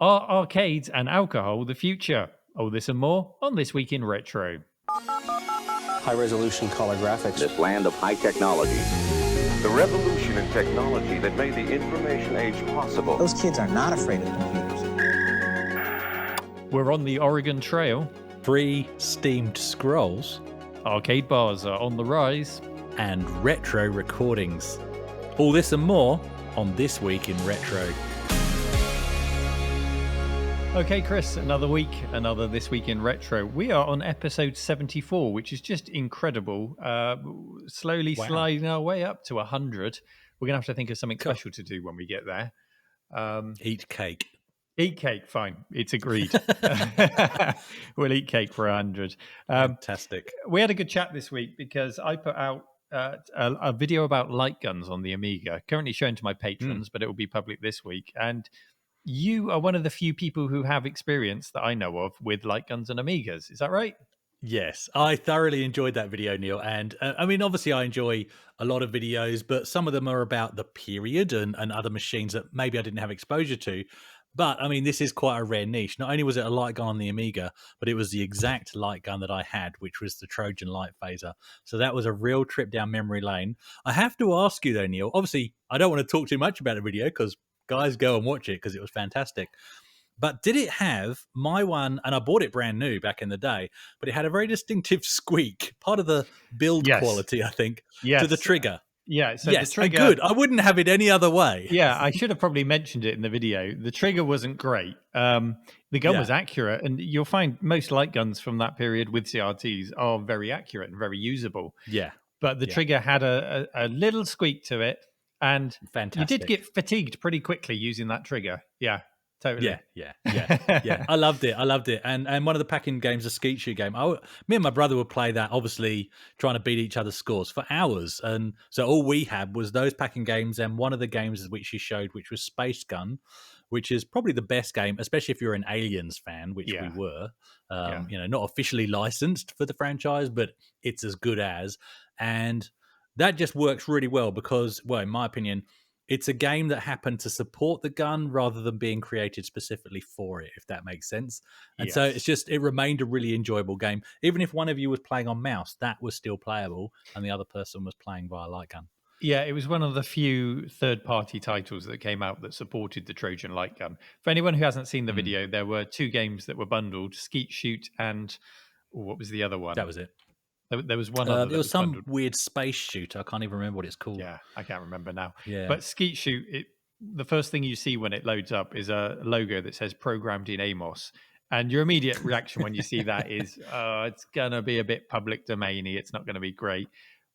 Are arcades and alcohol the future? All this and more on This Week in Retro. High-resolution color graphics. This land of high technology. The revolution in technology that made the information age possible. Those kids are not afraid of computers. We're on the Oregon Trail. Free steamed scrolls. Arcade bars are on the rise. And retro recordings. All this and more on This Week in Retro. Okay, Chris, another week, another This Week in Retro. We are on episode 74, which is just incredible. Slowly sliding our way up to 100. We're going to have to think of something special to do when we get there. Eat cake. Eat cake, fine. It's agreed. We'll eat cake for 100. Fantastic. We had a good chat this week because I put out a video about light guns on the Amiga, currently shown to my patrons, but it will be public this week. And you are one of the few people who have experience that I know of with light guns and Amigas. Is that right? Yes, I thoroughly enjoyed that video, Neil. And I mean, obviously I enjoy a lot of videos, but some of them are about the period and other machines that maybe I didn't have exposure to. But I mean, this is quite a rare niche. Not only was it a light gun on the Amiga, but it was the exact light gun that I had, which was the Trojan light phaser. So that was a real trip down memory lane. I have to ask you though, Neil, obviously I don't want to talk too much about the video because guys, go and watch it because it was fantastic. But did it have my one, and I bought it brand new back in the day, but it had a very distinctive squeak, part of the build quality, I think, to the trigger. Yeah, so yes, the trigger, good. I wouldn't have it any other way. Yeah, I should have probably mentioned it in the video. The trigger wasn't great. The gun was accurate, and you'll find most light guns from that period with CRTs are very accurate and very usable. Yeah. But the trigger had a little squeak to it. And fantastic. You did get fatigued pretty quickly using that trigger. Yeah, totally. Yeah. I loved it. And one of the packing games, a skeet shoot game. Me and my brother would play that, obviously trying to beat each other's scores for hours. And so all we had was those packing games and one of the games which you showed, which was Space Gun, which is probably the best game, especially if you're an Aliens fan, which we were. You know, not officially licensed for the franchise, but it's as good as. And that just works really well because, well, in my opinion, it's a game that happened to support the gun rather than being created specifically for it, if that makes sense. And so it remained a really enjoyable game. Even if one of you was playing on mouse, that was still playable and the other person was playing via light gun. Yeah, it was one of the few third-party titles that came out that supported the Trojan light gun. For anyone who hasn't seen the video, there were two games that were bundled, Skeet Shoot and what was the other one? That was it. There was one other. There was some weird space shooter. I can't even remember what it's called. Yeah, I can't remember now. Yeah. But Skeet Shoot, the first thing you see when it loads up is a logo that says programmed in Amos. And your immediate reaction when you see that is, it's going to be a bit public domain-y. It's not going to be great.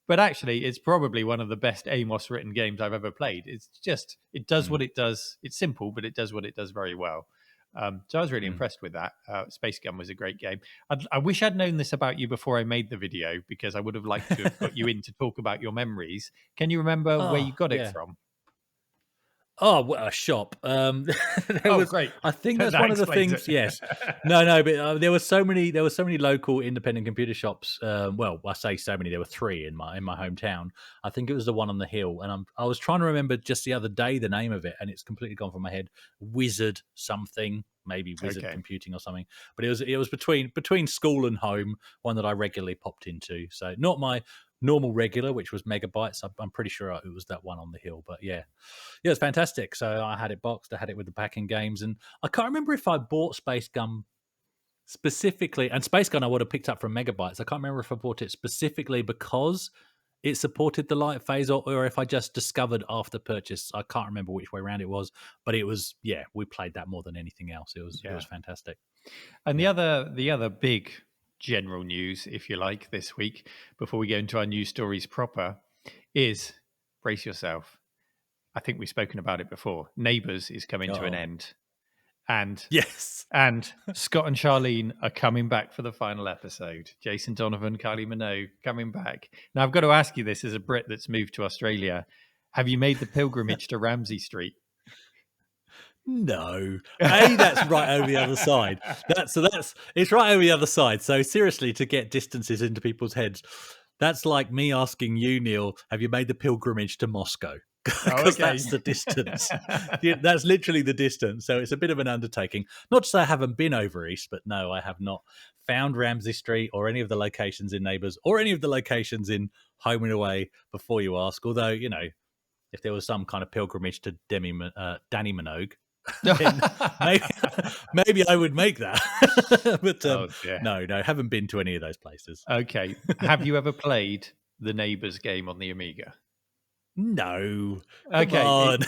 But actually, it's probably one of the best Amos written games I've ever played. It's just, it does what it does. It's simple, but it does what it does very well. So I was really impressed with that. Space Gun was a great game. I wish I'd known this about you before I made the video because I would have liked to have got you in to talk about your memories. Can you remember where you got it from? Oh, well, a shop. Great. I think that's one of the things. Yes. No, but there were so many local independent computer shops. Well, I say so many. There were 3 in my hometown. I think it was the one on the hill, and I was trying to remember just the other day the name of it, and it's completely gone from my head. Wizard something, maybe Wizard Computing or something. But it was between school and home, one that I regularly popped into. So not my normal regular, which was Megabytes. I'm pretty sure it was that one on the hill, but yeah, it's fantastic. So I had it boxed. I had it with the packing games, and I can't remember if I bought Space Gun specifically. And Space Gun I would have picked up from Megabytes. I can't remember if I bought it specifically because it supported the light phase, or if I just discovered after purchase. I can't remember which way around it was, but it was we played that more than anything else. It was fantastic. And the other big general news, if you like, this week, before we go into our news stories proper, is, brace yourself, I think we've spoken about it before, Neighbours is coming to an end. And and Scott and Charlene are coming back for the final episode. Jason Donovan, Kylie Minogue coming back. Now, I've got to ask you this as a Brit that's moved to Australia. Have you made the pilgrimage to Ramsay Street? No, that's right over the other side. It's right over the other side. So seriously, to get distances into people's heads, that's like me asking you, Neil, have you made the pilgrimage to Moscow? because that's the distance. That's literally the distance. So it's a bit of an undertaking. Not to say I haven't been over East, but no, I have not found Ramsey Street or any of the locations in Neighbours or any of the locations in Home and Away before you ask. Although, if there was some kind of pilgrimage to Danny Minogue, then maybe I would make that. But no, haven't been to any of those places. Okay. Have you ever played the Neighbours game on the Amiga? No. Okay. I'm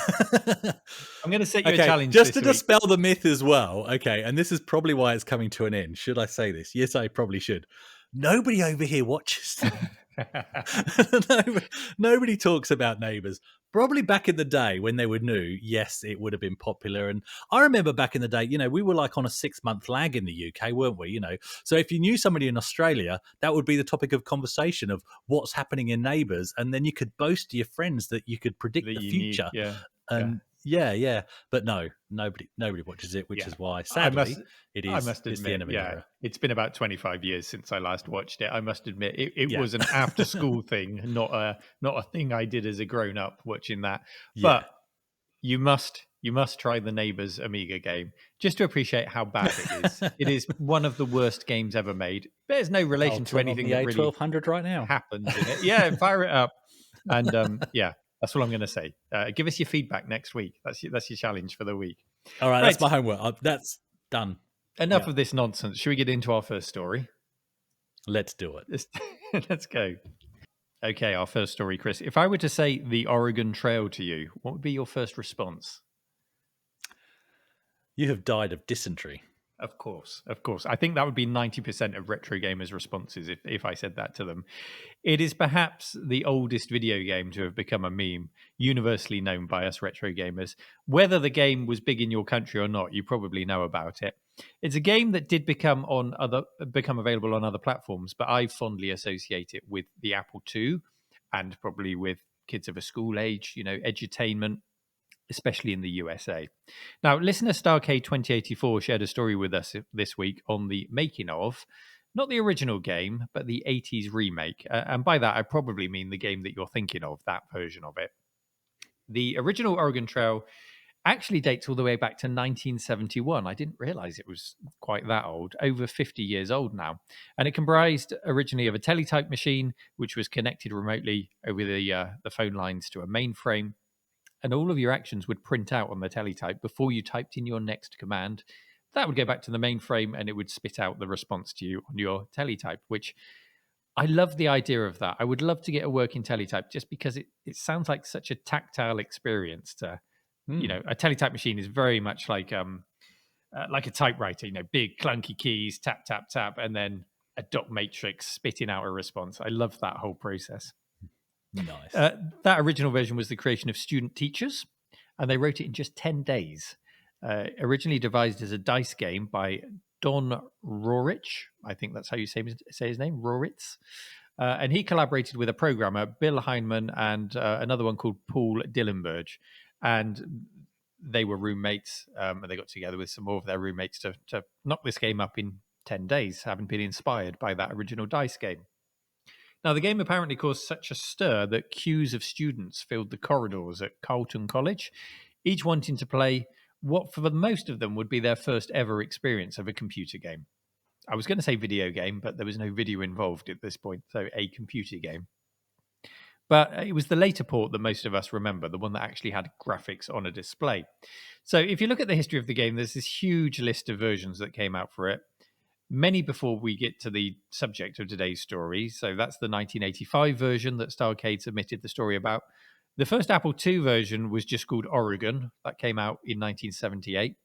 going to set you a challenge just this to dispel the myth as well. Okay, and this is probably why it's coming to an end. Should I say this? Yes, I probably should. Nobody over here watches them. Nobody talks about Neighbours. Probably back in the day when they were new, yes, it would have been popular. And I remember back in the day, we were like on a 6-month lag in the UK, weren't we? So if you knew somebody in Australia, that would be the topic of conversation of what's happening in Neighbours. And then you could boast to your friends that you could predict the future. Yeah. But no, nobody watches it, which is why, sadly, it is. I must admit, it's the end of an era. It's been about 25 years since I last watched it. I must admit, it was an after-school thing, not a thing I did as a grown-up watching that. Yeah. But you must try the Neighbours Amiga game just to appreciate how bad it is. It is one of the worst games ever made. There's no relation to anything that really 1200 right now happens in it. Yeah, fire it up, and that's what I'm going to say. Give us your feedback next week. That's your challenge for the week. All right, that's my homework. That's done. Enough of this nonsense. Should we get into our first story? Let's do it. Let's go. Okay, our first story, Chris. If I were to say the Oregon Trail to you, what would be your first response? You have died of dysentery. Of course. I think that would be 90% of retro gamers' responses if I said that to them. It is perhaps the oldest video game to have become a meme, universally known by us retro gamers. Whether the game was big in your country or not, you probably know about it. It's a game that did become available on other platforms, but I fondly associate it with the Apple II and probably with kids of a school age, edutainment, especially in the USA. Now, listener Starcade 2084 shared a story with us this week on the making of, not the original game, but the 80s remake. And by that, I probably mean the game that you're thinking of, that version of it. The original Oregon Trail actually dates all the way back to 1971. I didn't realize it was quite that old, over 50 years old now. And it comprised originally of a teletype machine, which was connected remotely over the phone lines to a mainframe. And all of your actions would print out on the teletype before you typed in your next command. That would go back to the mainframe and it would spit out the response to you on your teletype, which I love the idea of that. I would love to get a working teletype just because it sounds like such a tactile experience to, a teletype machine is very much like a typewriter, big clunky keys, tap, tap, tap, and then a dot matrix spitting out a response. I love that whole process. Nice. That original version was the creation of student teachers, and they wrote it in just 10 days. Originally devised as a dice game by Don Rorich. I think that's how you say his name, Roritz. And he collaborated with a programmer, Bill Heineman, and another one called Paul Dillenberg. And they were roommates, and they got together with some more of their roommates to knock this game up in 10 days, having been inspired by that original dice game. Now, the game apparently caused such a stir that queues of students filled the corridors at Carleton College, each wanting to play what for the most of them would be their first ever experience of a computer game. I was going to say video game, but there was no video involved at this point, so a computer game. But it was the later port that most of us remember, the one that actually had graphics on a display. So if you look at the history of the game, there's this huge list of versions that came out for it. Many before we get to the subject of today's story. So that's the 1985 version that Starcade submitted the story about. The first Apple II version was just called Oregon. That came out in 1978.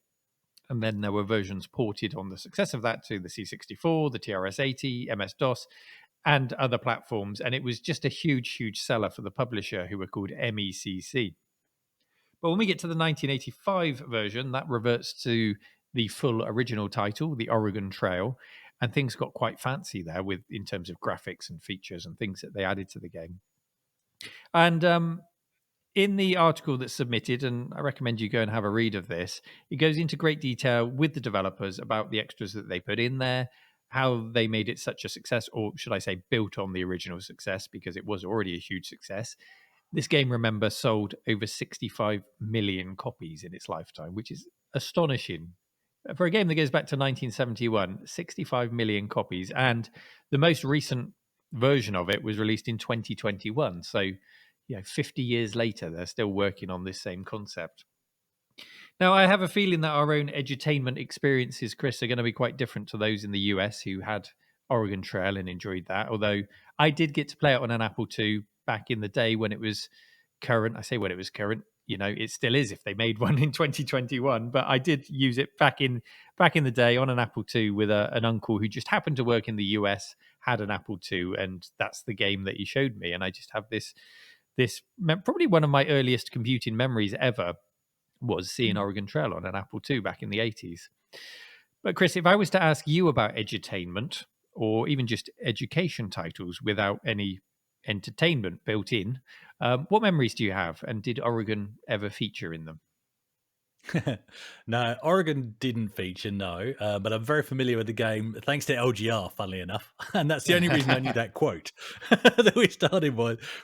And then there were versions ported on the success of that to the C64, the TRS-80, MS-DOS, and other platforms. And it was just a huge, huge seller for the publisher, who were called MECC. But when we get to the 1985 version, that reverts to the full original title, the Oregon Trail, and things got quite fancy there in terms of graphics and features and things that they added to the game. And in the article that's submitted, and I recommend you go and have a read of this, it goes into great detail with the developers about the extras that they put in there, how they made it such a success, or should I say built on the original success, because it was already a huge success. This game, remember, sold over 65 million copies in its lifetime, which is astonishing. For a game that goes back to 1971, 65 million copies. And the most recent version of it was released in 2021. So, 50 years later, they're still working on this same concept. Now, I have a feeling that our own edutainment experiences, Chris, are going to be quite different to those in the US who had Oregon Trail and enjoyed that. Although I did get to play it on an Apple II back in the day when it was current. I say when it was current, it still is if they made one in 2021. But I did use it back in the day on an Apple II with an uncle who just happened to work in the US, had an Apple II, and that's the game that he showed me. And I just have this probably one of my earliest computing memories ever was seeing Oregon Trail on an Apple II back in the 80s. But Chris, if I was to ask you about edutainment or even just education titles without any entertainment built in, what memories do you have? And did Oregon ever feature in them? No, Oregon didn't feature, no, but I'm very familiar with the game thanks to LGR, funnily enough, and that's the only reason I knew that quote that we started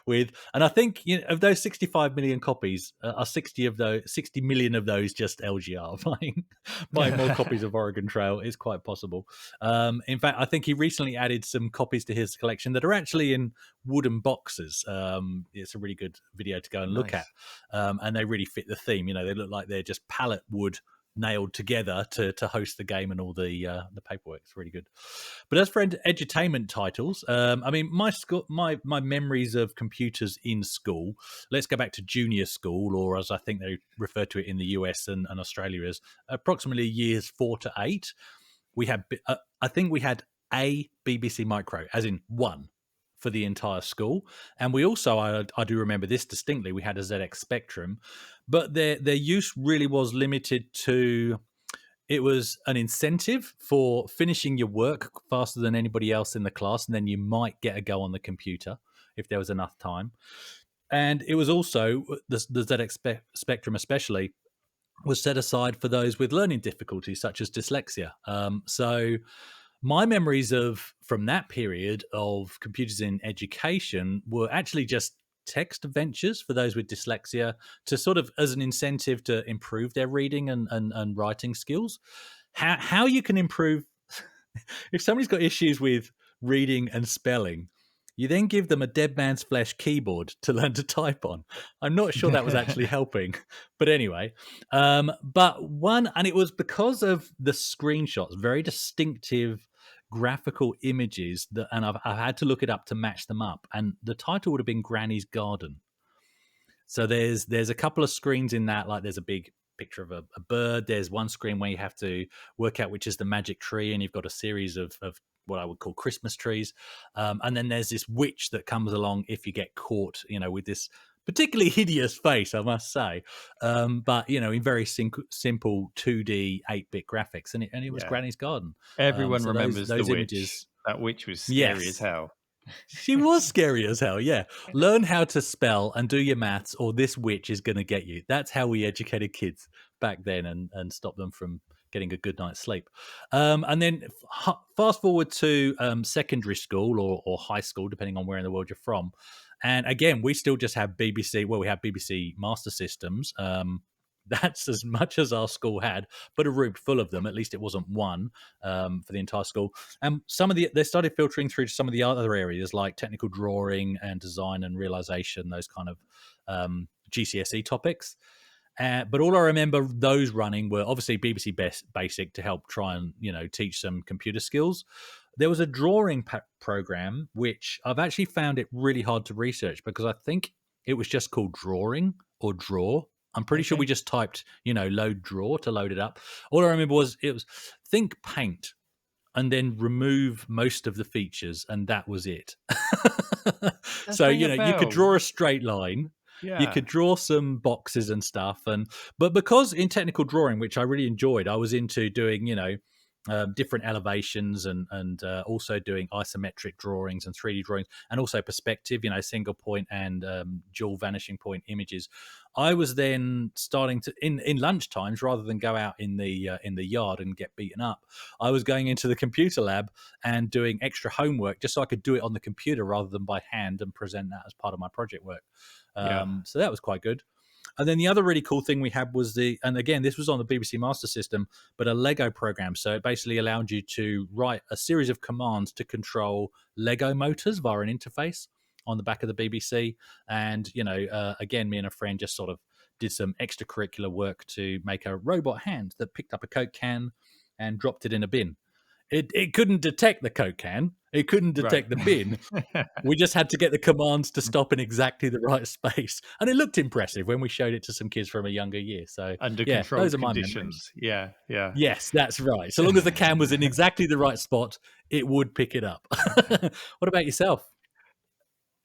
with. And I think of those 65 million copies, are 60 million of those just LGR buying more copies of Oregon Trail is quite possible. In fact, I think he recently added some copies to his collection that are actually in wooden boxes. It's a really good video to go and look at, and they really fit the theme. They look like they're just pallet wood nailed together to host the game and all the paperwork. It's really good. But as for edutainment titles, I mean, my memories of computers in school, let's go back to junior school, or as I think they refer to it in the US and Australia as approximately years 4 to 8. We had, I think we had a BBC Micro, as in one, for the entire school. And we also, I do remember this distinctly, we had a ZX Spectrum, but their use really was limited to, it was an incentive for finishing your work faster than anybody else in the class, and then you might get a go on the computer if there was enough time. And it was also, the ZX Spectrum especially, was set aside for those with learning difficulties such as dyslexia. So my memories from that period of computers in education were actually just text adventures for those with dyslexia, to sort of as an incentive to improve their reading and writing skills. How you can improve if somebody's got issues with reading and spelling, you then give them a dead man's flesh keyboard to learn to type on. I'm not sure that was actually helping, but anyway. And it was because of the screenshots, very distinctive graphical images and I've had to look it up to match them up. And the title would have been Granny's Garden. So there's a couple of screens in that, like there's a big picture of a bird. There's one screen where you have to work out which is the magic tree, and you've got a series of what I would call Christmas trees. And then there's this witch that comes along if you get caught, with this particularly hideous face, I must say. But, in very simple 2D 8-bit graphics. And it was Granny's Garden. Everyone remembers those the witch. Images. That witch was scary as hell. She was scary as hell, yeah. Learn how to spell and do your maths, or this witch is going to get you. That's how we educated kids back then and stopped them from getting a good night's sleep. And then fast forward to secondary school or high school, depending on where in the world you're from. And again, we still just have BBC. Well, we have BBC Master Systems. That's as much as our school had, but a room full of them. At least it wasn't one for the entire school. And they started filtering through to some of the other areas like technical drawing and design and realization, those kind of GCSE topics. But all I remember those running were obviously BBC Basic to help try and teach some computer skills. There was a drawing program which I've actually found it really hard to research because I think it was just called Drawing or Draw. I'm pretty sure we just typed, load draw to load it up. All I remember was it was think paint and then remove most of the features, and that was it. So, you could draw a straight line. Yeah. You could draw some boxes and stuff. But because in technical drawing, which I really enjoyed, I was into doing, different elevations and also doing isometric drawings and 3D drawings, and also perspective, single point and dual vanishing point images. I was then starting to in lunch times, rather than go out in the yard and get beaten up, I was going into the computer lab and doing extra homework just so I could do it on the computer rather than by hand and present that as part of my project work. So that was quite good. And then the other really cool thing we had was and again, this was on the BBC Master System, but a Lego program. So it basically allowed you to write a series of commands to control Lego motors via an interface on the back of the BBC. And, again, me and a friend just sort of did some extracurricular work to make a robot hand that picked up a Coke can and dropped it in a bin. It couldn't detect the Coke can. It couldn't detect the bin. We just had to get the commands to stop in exactly the right space. And it looked impressive when we showed it to some kids from a younger year. So under yeah, controlled those are my conditions. memories. Yeah. Yes, that's right. So long as the can was in exactly the right spot, it would pick it up. What about yourself?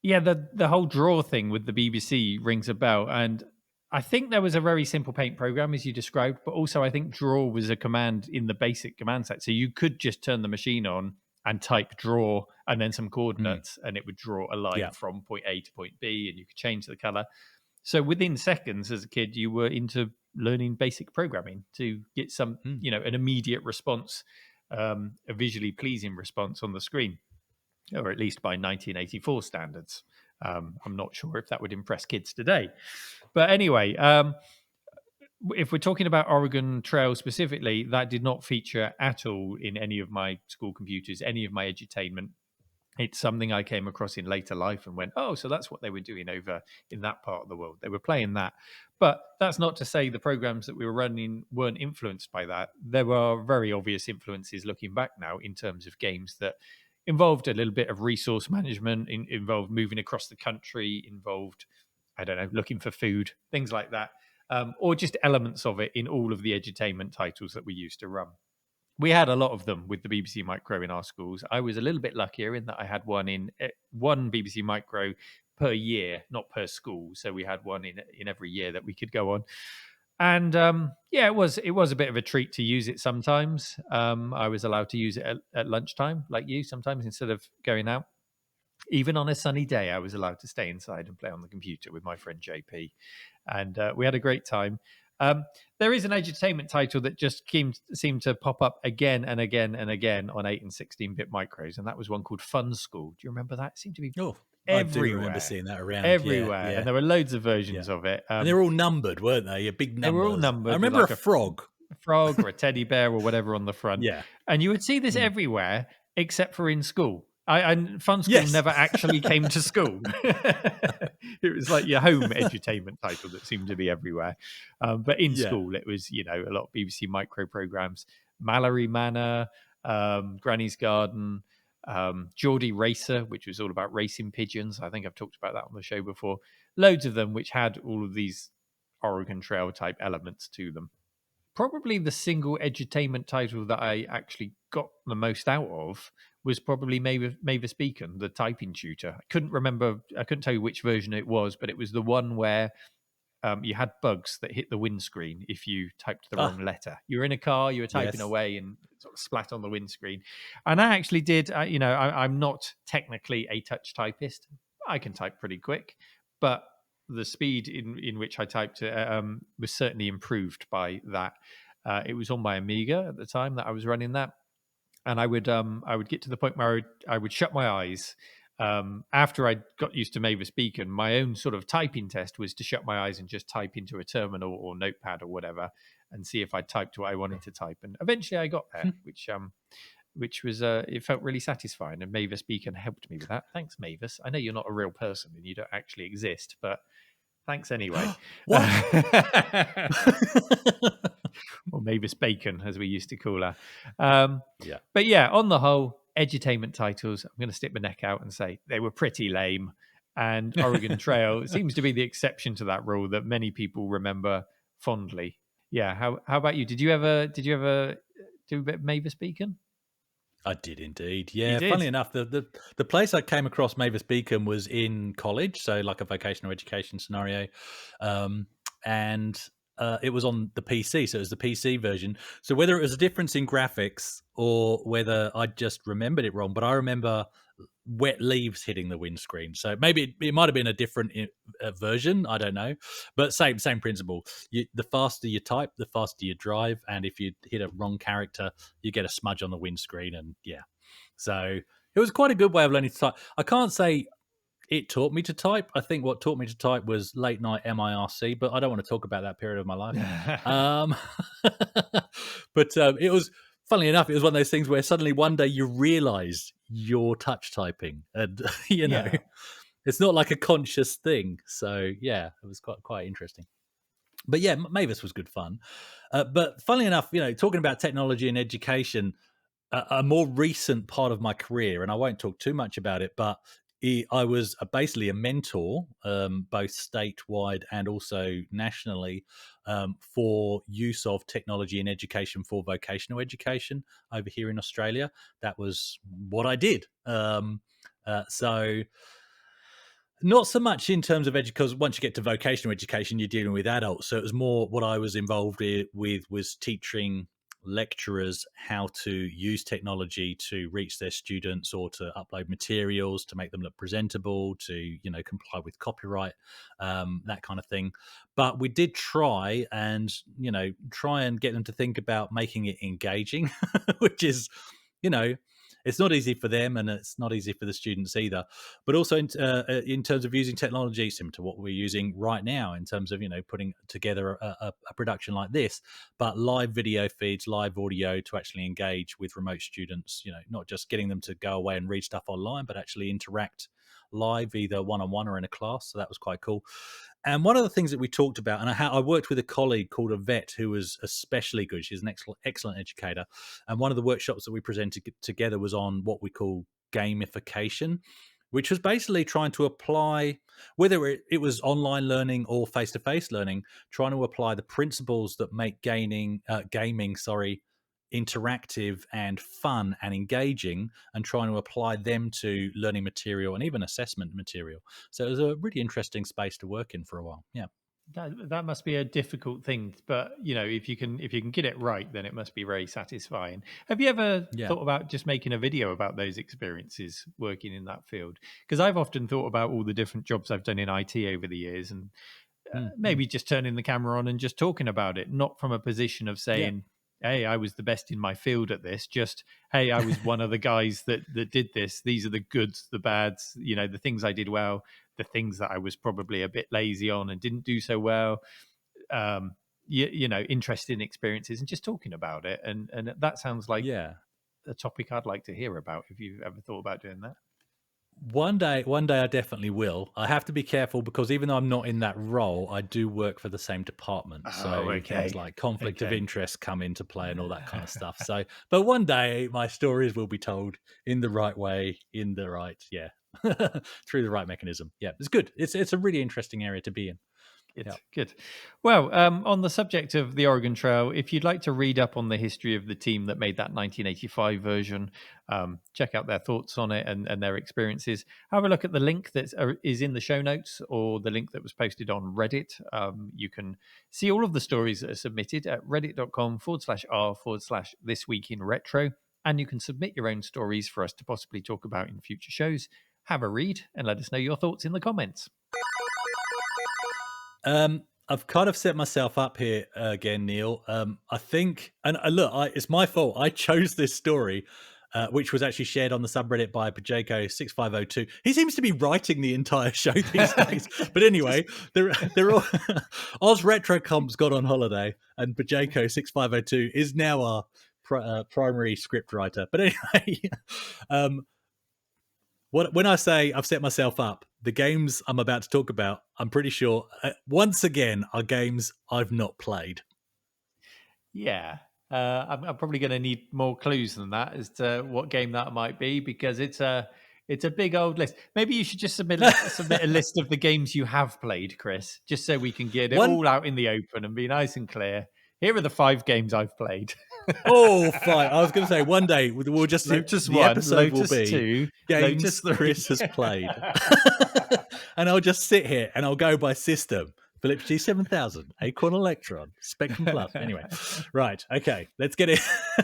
Yeah, the whole draw thing with the BBC rings a bell. And I think there was a very simple paint program, as you described, but also I think draw was a command in the basic command set. So you could just turn the machine on and type draw and then some coordinates, and it would draw a line from point A to point B, and you could change the color. So within seconds as a kid, you were into learning basic programming to get some, an immediate response, a visually pleasing response on the screen, or at least by 1984 standards. I'm not sure if that would impress kids today. But anyway, if we're talking about Oregon Trail specifically, that did not feature at all in any of my school computers, any of my edutainment. It's something I came across in later life and went, oh, so that's what they were doing over in that part of the world. They were playing that. But that's not to say the programs that we were running weren't influenced by that. There were very obvious influences looking back now in terms of games that involved a little bit of resource management, involved moving across the country, involved, I don't know, looking for food, things like that. Or just elements of it in all of the edutainment titles that we used to run. We had a lot of them with the BBC Micro in our schools. I was a little bit luckier in that I had one BBC Micro per year, not per school. So we had one in every year that we could go on. And it was a bit of a treat to use it sometimes. I was allowed to use it at lunchtime, like you, sometimes instead of going out. Even on a sunny day, I was allowed to stay inside and play on the computer with my friend JP. And we had a great time. There is an edutainment title that just seemed to pop up again and again and again on 8 and 16-bit micros, and that was one called Fun School. Do you remember that? It seemed to be everywhere. I do remember seeing that around. Everywhere. Yeah. And there were loads of versions of it. And they were all numbered, weren't they? A big number. They were all numbered. I remember like a frog. A frog or a teddy bear or whatever on the front. Yeah. And you would see this everywhere except for in school. And Fun School never actually came to school. It was like your home edutainment title that seemed to be everywhere. But in school, it was, a lot of BBC Micro programs. Mallory Manor, Granny's Garden, Geordie Racer, which was all about racing pigeons. I think I've talked about that on the show before. Loads of them, which had all of these Oregon Trail type elements to them. Probably the single edutainment title that I actually got the most out of was probably Mavis Beacon, the typing tutor. I couldn't tell you which version it was, but it was the one where you had bugs that hit the windscreen if you typed the wrong letter. You were in a car, you were typing away and sort of splat on the windscreen. And I actually did, I'm not technically a touch typist. I can type pretty quick, but the speed in which I typed was certainly improved by that. It was on my Amiga at the time that I was running that. And I would get to the point where I would shut my eyes. After I got used to Mavis Beacon, my own sort of typing test was to shut my eyes and just type into a terminal or notepad or whatever and see if I typed what I wanted to type. And eventually I got there, which was, it felt really satisfying. And Mavis Beacon helped me with that. Thanks, Mavis. I know you're not a real person and you don't actually exist, but thanks anyway. What? Or Mavis Bacon, as we used to call her. But yeah, on the whole, edutainment titles, I'm going to stick my neck out and say they were pretty lame. And Oregon Trail seems to be the exception to that rule that many people remember fondly. Yeah. How about you? Did you ever do a bit of Mavis Beacon? I did indeed. Yeah. Funnily enough, the place I came across Mavis Beacon was in college, so like a vocational education scenario. And it was on the PC, so it was the PC version. So whether it was a difference in graphics or whether I just remembered it wrong, but I remember wet leaves hitting the windscreen. So maybe it might have been a different version. I don't know, but same principle. The faster you type, the faster you drive, and if you hit a wrong character, you get a smudge on the windscreen. And yeah, so it was quite a good way of learning to type. I can't say it taught me to type. I think what taught me to type was late night MIRC, but I don't want to talk about that period of my life. But it was, funnily enough, it was one of those things where suddenly one day you realize you're touch typing, and it's not like a conscious thing. So yeah, it was quite interesting. But yeah, Mavis was good fun. But funnily enough, talking about technology and education, a more recent part of my career, and I won't talk too much about it, but I was basically a mentor, both statewide and also nationally, for use of technology in education for vocational education over here in Australia. That was what I did. So not so much in terms of because once you get to vocational education, you're dealing with adults. So it was more what I was involved with was teaching lecturers how to use technology to reach their students or to upload materials to make them look presentable, to comply with copyright, that kind of thing. But we did try and get them to think about making it engaging, which is it's not easy for them, and it's not easy for the students either. But also in terms of using technology, similar to what we're using right now, in terms of putting together a production like this, but live video feeds, live audio to actually engage with remote students. Not just getting them to go away and read stuff online, but actually interact live, either one-on-one or in a class. So that was quite cool. And one of the things that we talked about, and I worked with a colleague called Yvette, who was especially good. She's an excellent educator. And one of the workshops that we presented together was on what we call gamification, which was basically trying to apply, whether it was online learning or face-to-face learning, trying to apply the principles that make gaming, interactive and fun and engaging, and trying to apply them to learning material and even assessment material. So it was a really interesting space to work in for a while. Yeah. That must be a difficult thing, but if you can get it right, then it must be very satisfying. Have you ever thought about just making a video about those experiences working in that field? Because I've often thought about all the different jobs I've done in IT over the years, and maybe just turning the camera on and just talking about it, not from a position of saying, hey, I was the best in my field at this. Just, hey, I was one of the guys that did this. These are the goods, the bads, the things I did well, the things that I was probably a bit lazy on and didn't do so well. Interesting experiences, and just talking about it. And that sounds like a topic I'd like to hear about. If you've ever thought about doing that. One day I definitely will. I have to be careful because even though I'm not in that role, I do work for the same department. So things like conflict of interest come into play and all that kind of stuff. So, but one day my stories will be told in the right way, in the right, through the right mechanism. Yeah, it's good. It's a really interesting area to be in. Good. Well, on the subject of the Oregon Trail, if you'd like to read up on the history of the team that made that 1985 version, check out their thoughts on it and their experiences. Have a look at the link that is in the show notes, or the link that was posted on Reddit. You can see all of the stories that are submitted at reddit.com/r/thisweekinretro, and you can submit your own stories for us to possibly talk about in future shows. Have a read and let us know your thoughts in the comments. I've kind of set myself up here again, Neil. I think, and look, it's my fault. I chose this story, which was actually shared on the subreddit by Pajeko6502. He seems to be writing the entire show these days. But anyway, they're all Oz Retrocomp's gone on holiday, and Pajeko6502 is now our primary script writer. But anyway, when I say I've set myself up, the games I'm about to talk about, I'm pretty sure, once again, are games I've not played. Yeah. I'm probably going to need more clues than that as to what game that might be, because it's a big old list. Maybe you should just submit a list of the games you have played, Chris, just so we can get it all out in the open and be nice and clear. Here are the 5 games I've played. Oh, fine. I was going to say one day we'll just Lotus the 1, episode Lotus will be 2, games Chris has played, and I'll just sit here and I'll go by system. Philips G7000, Acorn Electron, Spectrum Plus. Anyway, right. Okay. Let's get it.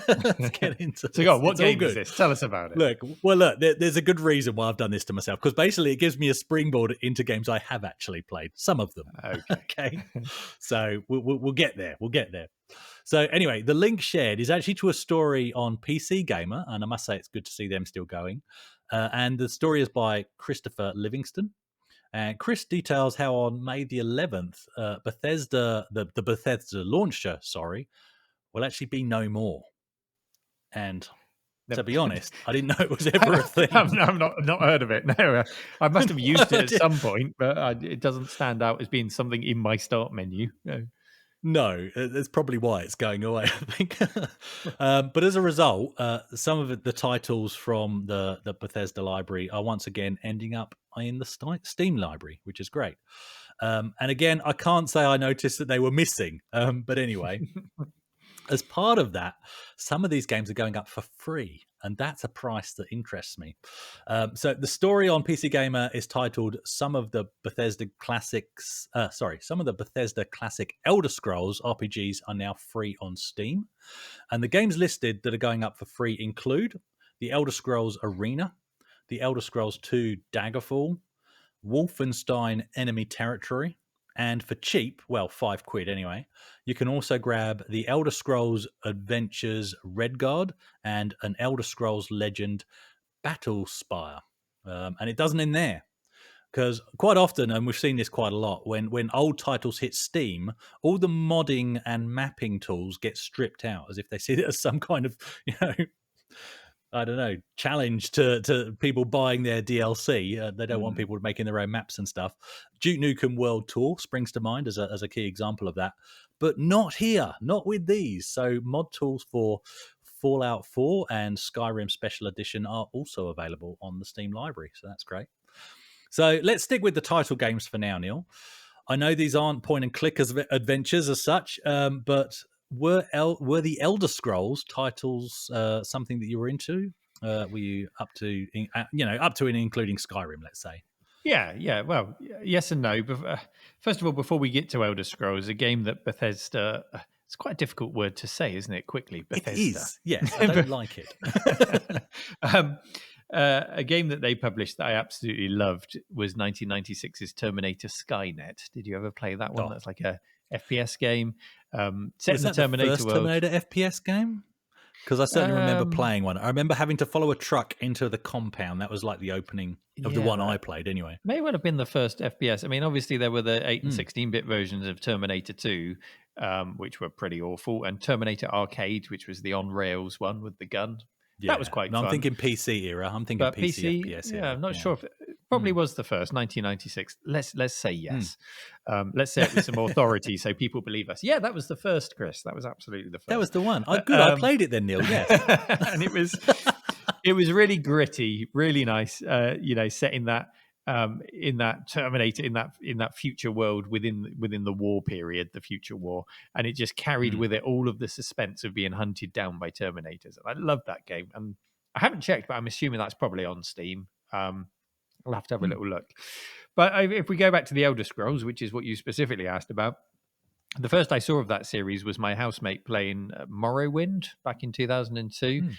Let's get into So, this. go on, what It's all game is good. this? Tell us about it. Look, there's a good reason why I've done this to myself, because basically it gives me a springboard into games I have actually played, some of them. Okay. So we'll get there. We'll get there. So anyway, the link shared is actually to a story on PC Gamer, and I must say it's good to see them still going. And the story is by Christopher Livingston. And Chris details how on May the 11th, Bethesda, the Bethesda launcher, will actually be no more. And to be honest, I didn't know it was ever a thing. I've not heard of it. No, I must have used it at some point, but it doesn't stand out as being something in my start menu. No, that's probably why it's going away, I think. But as a result, some of the titles from the Bethesda library are once again ending up in the Steam library, which is great. And again, I can't say I noticed that they were missing. But anyway, as part of that, some of these games are going up for free, and that's a price that interests me. So the story on PC Gamer is titled some of the Bethesda classic Elder Scrolls RPGs are now free on Steam. And the games listed that are going up for free include The Elder Scrolls Arena, The Elder Scrolls 2 Daggerfall, Wolfenstein Enemy Territory, and for cheap, well, £5 anyway, you can also grab the Elder Scrolls Adventures Redguard and an Elder Scrolls Legend Battlespire. And it doesn't end there, because quite often, and we've seen this quite a lot, when old titles hit Steam, all the modding and mapping tools get stripped out as if they see it as some kind of, I don't know, challenge to people buying their DLC. They don't want people making their own maps and stuff. Duke Nukem World Tour springs to mind as a key example of that, but not here, not with these. So mod tools for Fallout 4 and Skyrim Special Edition are also available on the Steam library, so that's great. So let's stick with the title games for now, Neil. I know these aren't point and click adventures as such, but were the Elder Scrolls titles something that you were into? Were you up to and including Skyrim, let's say? Yeah. Well, yes and no. First of all, before we get to Elder Scrolls, a game that Bethesda. It's quite a difficult word to say, isn't it? Quickly, Bethesda. It is. Yes, I don't like it. A game that they published that I absolutely loved was 1996's Terminator Skynet. Did you ever play that one? That's like a FPS game set in the Terminator first world. Terminator FPS game? Because I certainly remember playing one. I remember having to follow a truck into the compound. That was like the opening of the one I played anyway. May well have been the first FPS. I mean, obviously there were the 8 and 16-bit versions of Terminator 2, which were pretty awful, and Terminator Arcade, which was the on-rails one with the gun. Yeah. That was quite fun. I'm thinking PC era. I'm thinking PC FPS era. Yeah, I'm not sure if it probably was the first, 1996. Let's say yes. Let's say it with some authority so people believe us. Yeah, that was the first, Chris. That was absolutely the first. That was the one. Good. I played it then, Neil. Yes. And it was really gritty, really nice. Set in that Terminator, in that future world within the war period, the future war, and it just carried with it all of the suspense of being hunted down by Terminators. And I loved that game, and I haven't checked, but I'm assuming that's probably on Steam. I'll have to have a little look. But if we go back to the Elder Scrolls, which is what you specifically asked about, the first I saw of that series was my housemate playing Morrowind back in 2002.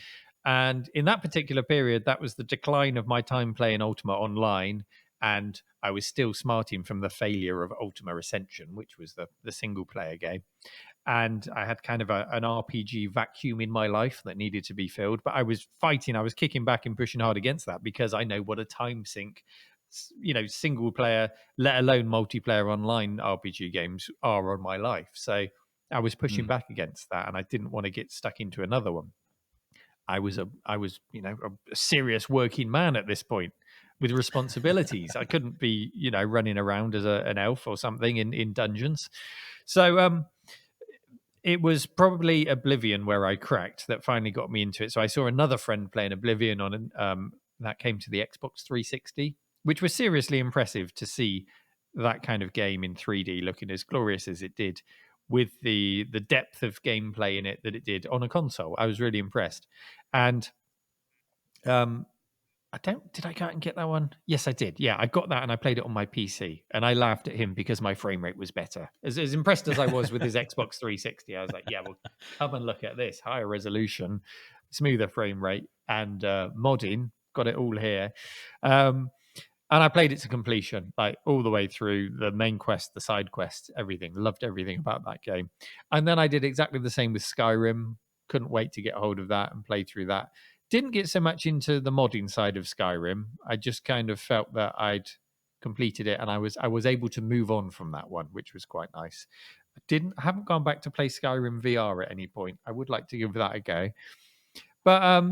And in that particular period, that was the decline of my time playing Ultima Online. And I was still smarting from the failure of Ultima Ascension, which was the single player game. And I had kind of an RPG vacuum in my life that needed to be filled. But I was kicking back and pushing hard against that because I know what a time sink, single player, let alone multiplayer online RPG games are on my life. So I was pushing back against that, and I didn't want to get stuck into another one. I was a serious working man at this point with responsibilities. I couldn't be, running around as an elf or something in dungeons. So it was probably Oblivion where I cracked that finally got me into it. So I saw another friend playing Oblivion on that came to the Xbox 360, which was seriously impressive to see that kind of game in 3D looking as glorious as it did, with the depth of gameplay in it that it did on a console. I was really impressed. And Did I go out and get that one? Yes, I did. Yeah, I got that and I played it on my PC. And I laughed at him because my frame rate was better. As impressed as I was with his Xbox 360, I was like, yeah, well, come and look at this. Higher resolution, smoother frame rate, and modding. Got it all here. And I played it to completion, like all the way through the main quest, the side quests, everything. Loved everything about that game. And then I did exactly the same with Skyrim. Couldn't wait to get a hold of that and play through that. Didn't get so much into the modding side of Skyrim. I just kind of felt that I'd completed it and I was able to move on from that one, which was quite nice. I haven't gone back to play Skyrim VR at any point. I would like to give that a go. But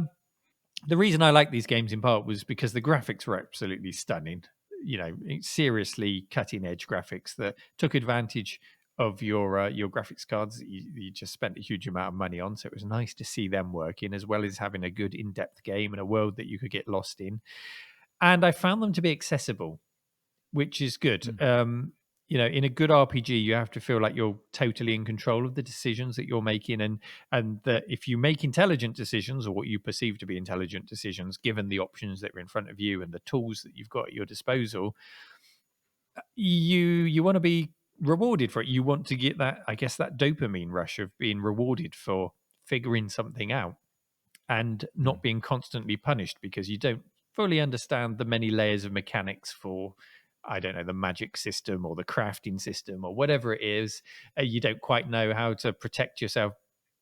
the reason I like these games in part was because the graphics were absolutely stunning. You know, seriously cutting edge graphics that took advantage of your graphics cards that you just spent a huge amount of money on. So it was nice to see them working, as well as having a good in-depth game and a world that you could get lost in. And I found them to be accessible, which is good. You know, in a good RPG, you have to feel like you're totally in control of the decisions that you're making, and that if you make intelligent decisions, or what you perceive to be intelligent decisions, given the options that are in front of you and the tools that you've got at your disposal, you want to be rewarded for it. You want to get that, I guess, that dopamine rush of being rewarded for figuring something out and not being constantly punished because you don't fully understand the many layers of mechanics for, I don't know, the magic system or the crafting system or whatever it is. You don't quite know how to protect yourself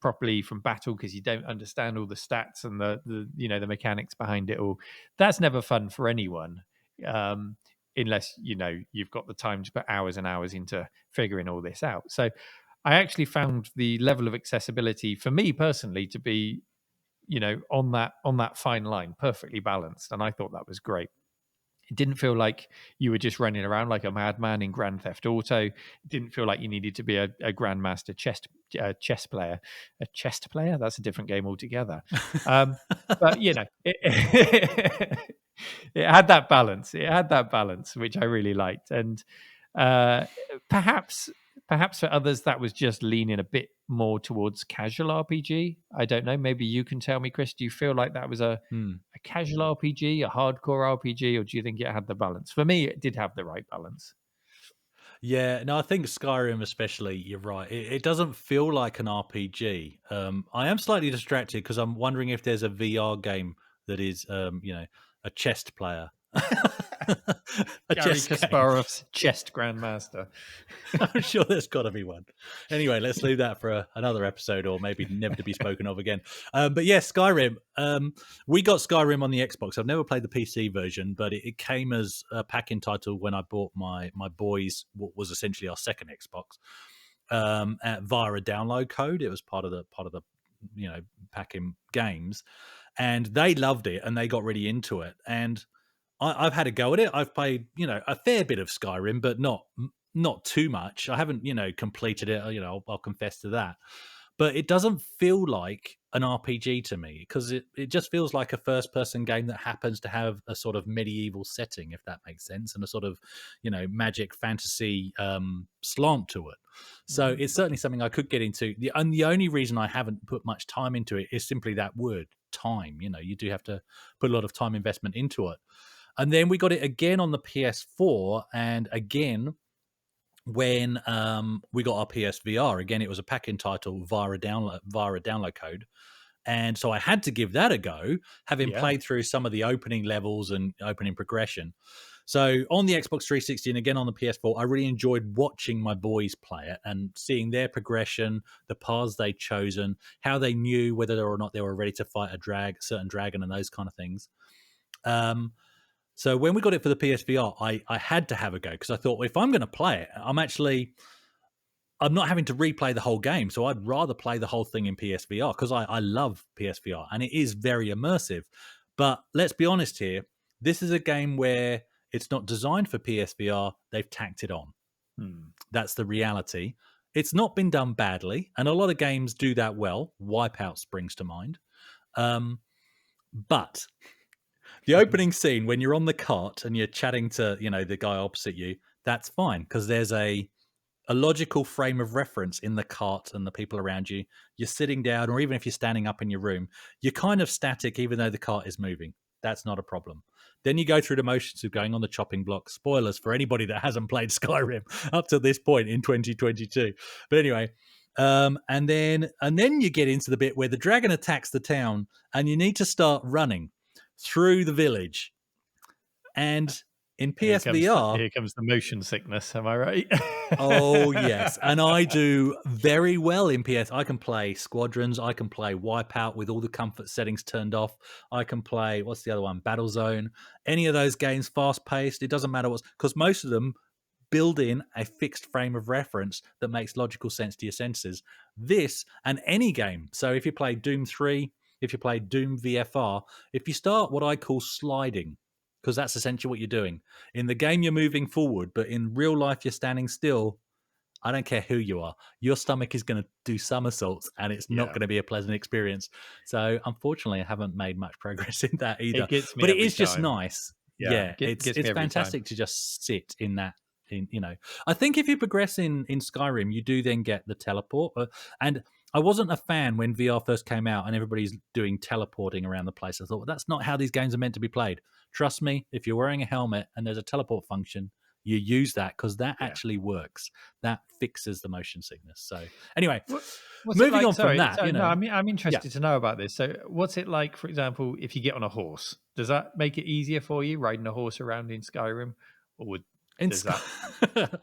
properly from battle because you don't understand all the stats and the the mechanics behind it all. That's never fun for anyone, unless you've got the time to put hours and hours into figuring all this out. So I actually found the level of accessibility for me personally to be on that fine line, perfectly balanced, and I thought that was great. It didn't feel like you were just running around like a madman in Grand Theft Auto. It didn't feel like you needed to be a grandmaster chess player. A chess player? That's a different game altogether. But it had that balance. It had that balance, which I really liked. And perhaps for others, that was just leaning a bit more towards casual RPG. I don't know. Maybe you can tell me, Chris. Do you feel like that was a casual RPG, a hardcore RPG, or do you think it had the balance? For me, it did have the right balance. Yeah, no, I think Skyrim especially, you're right. It doesn't feel like an RPG. I am slightly distracted because I'm wondering if there's a VR game that is, a chess player. Gary Kasparov's chest grandmaster. I'm sure there's got to be one. Anyway, let's leave that for another episode, or maybe never to be spoken of again. But yeah, Skyrim. We got Skyrim on the Xbox. I've never played the PC version, but it came as a pack-in title when I bought my boys, what was essentially our second Xbox, via a download code. It was part of the pack-in games, and they loved it and they got really into it. And I've had a go at it. I've played, a fair bit of Skyrim, but not too much. I haven't, completed it. I'll confess to that. But it doesn't feel like an RPG to me because it just feels like a first-person game that happens to have a sort of medieval setting, if that makes sense, and a sort of, magic fantasy slant to it. So it's certainly something I could get into. The only reason I haven't put much time into it is simply that word, time. You do have to put a lot of time investment into it. And then we got it again on the PS4, and again when we got our PSVR, again it was a pack-in title via a download code, and so I had to give that a go, having played through some of the opening levels and opening progression. So on the Xbox 360 and again on the PS4, I really enjoyed watching my boys play it and seeing their progression, the paths they'd chosen, how they knew whether or not they were ready to fight a certain dragon and those kind of things. So when we got it for the PSVR, I had to have a go because I thought, well, if I'm going to play it, I'm not having to replay the whole game. So I'd rather play the whole thing in PSVR because I love PSVR and it is very immersive. But let's be honest here. This is a game where it's not designed for PSVR. They've tacked it on. That's the reality. It's not been done badly. And a lot of games do that well. Wipeout springs to mind. But the opening scene when you're on the cart and you're chatting to, the guy opposite you, that's fine because there's a logical frame of reference in the cart and the people around you. You're sitting down, or even if you're standing up in your room, you're kind of static even though the cart is moving. That's not a problem. Then you go through the motions of going on the chopping block. Spoilers for anybody that hasn't played Skyrim up to this point in 2022. But anyway, and then you get into the bit where the dragon attacks the town, and you need to start running through the village. And in PSVR, here comes the motion sickness. Am I right? oh yes, and I do very well in PS. I can play Squadrons. I can play Wipeout with all the comfort settings turned off. I can play, what's the other one, Battlezone. Any of those games, fast paced. It doesn't matter what's, because most of them build in a fixed frame of reference that makes logical sense to your senses. This and any game. So if you play Doom 3, if you play Doom VFR, if you start what I call sliding, because that's essentially what you're doing. In the game, you're moving forward, but in real life, you're standing still. I don't care who you are. Your stomach is going to do somersaults, and it's not going to be a pleasant experience. So, unfortunately, I haven't made much progress in that either. It gets me but it every is just time. nice. Yeah, it's gets me every fantastic time. to just sit in that. I think if you progress in Skyrim, you do then get the teleport. And I wasn't a fan when VR first came out and everybody's doing teleporting around the place. I thought, well, that's not how these games are meant to be played. Trust me, if you're wearing a helmet and there's a teleport function, you use that because that actually works. That fixes the motion sickness. So anyway, moving on from that, no, I'm interested to know about this. So what's it like, for example, if you get on a horse? Does that make it easier for you riding a horse around in Skyrim? Or does that...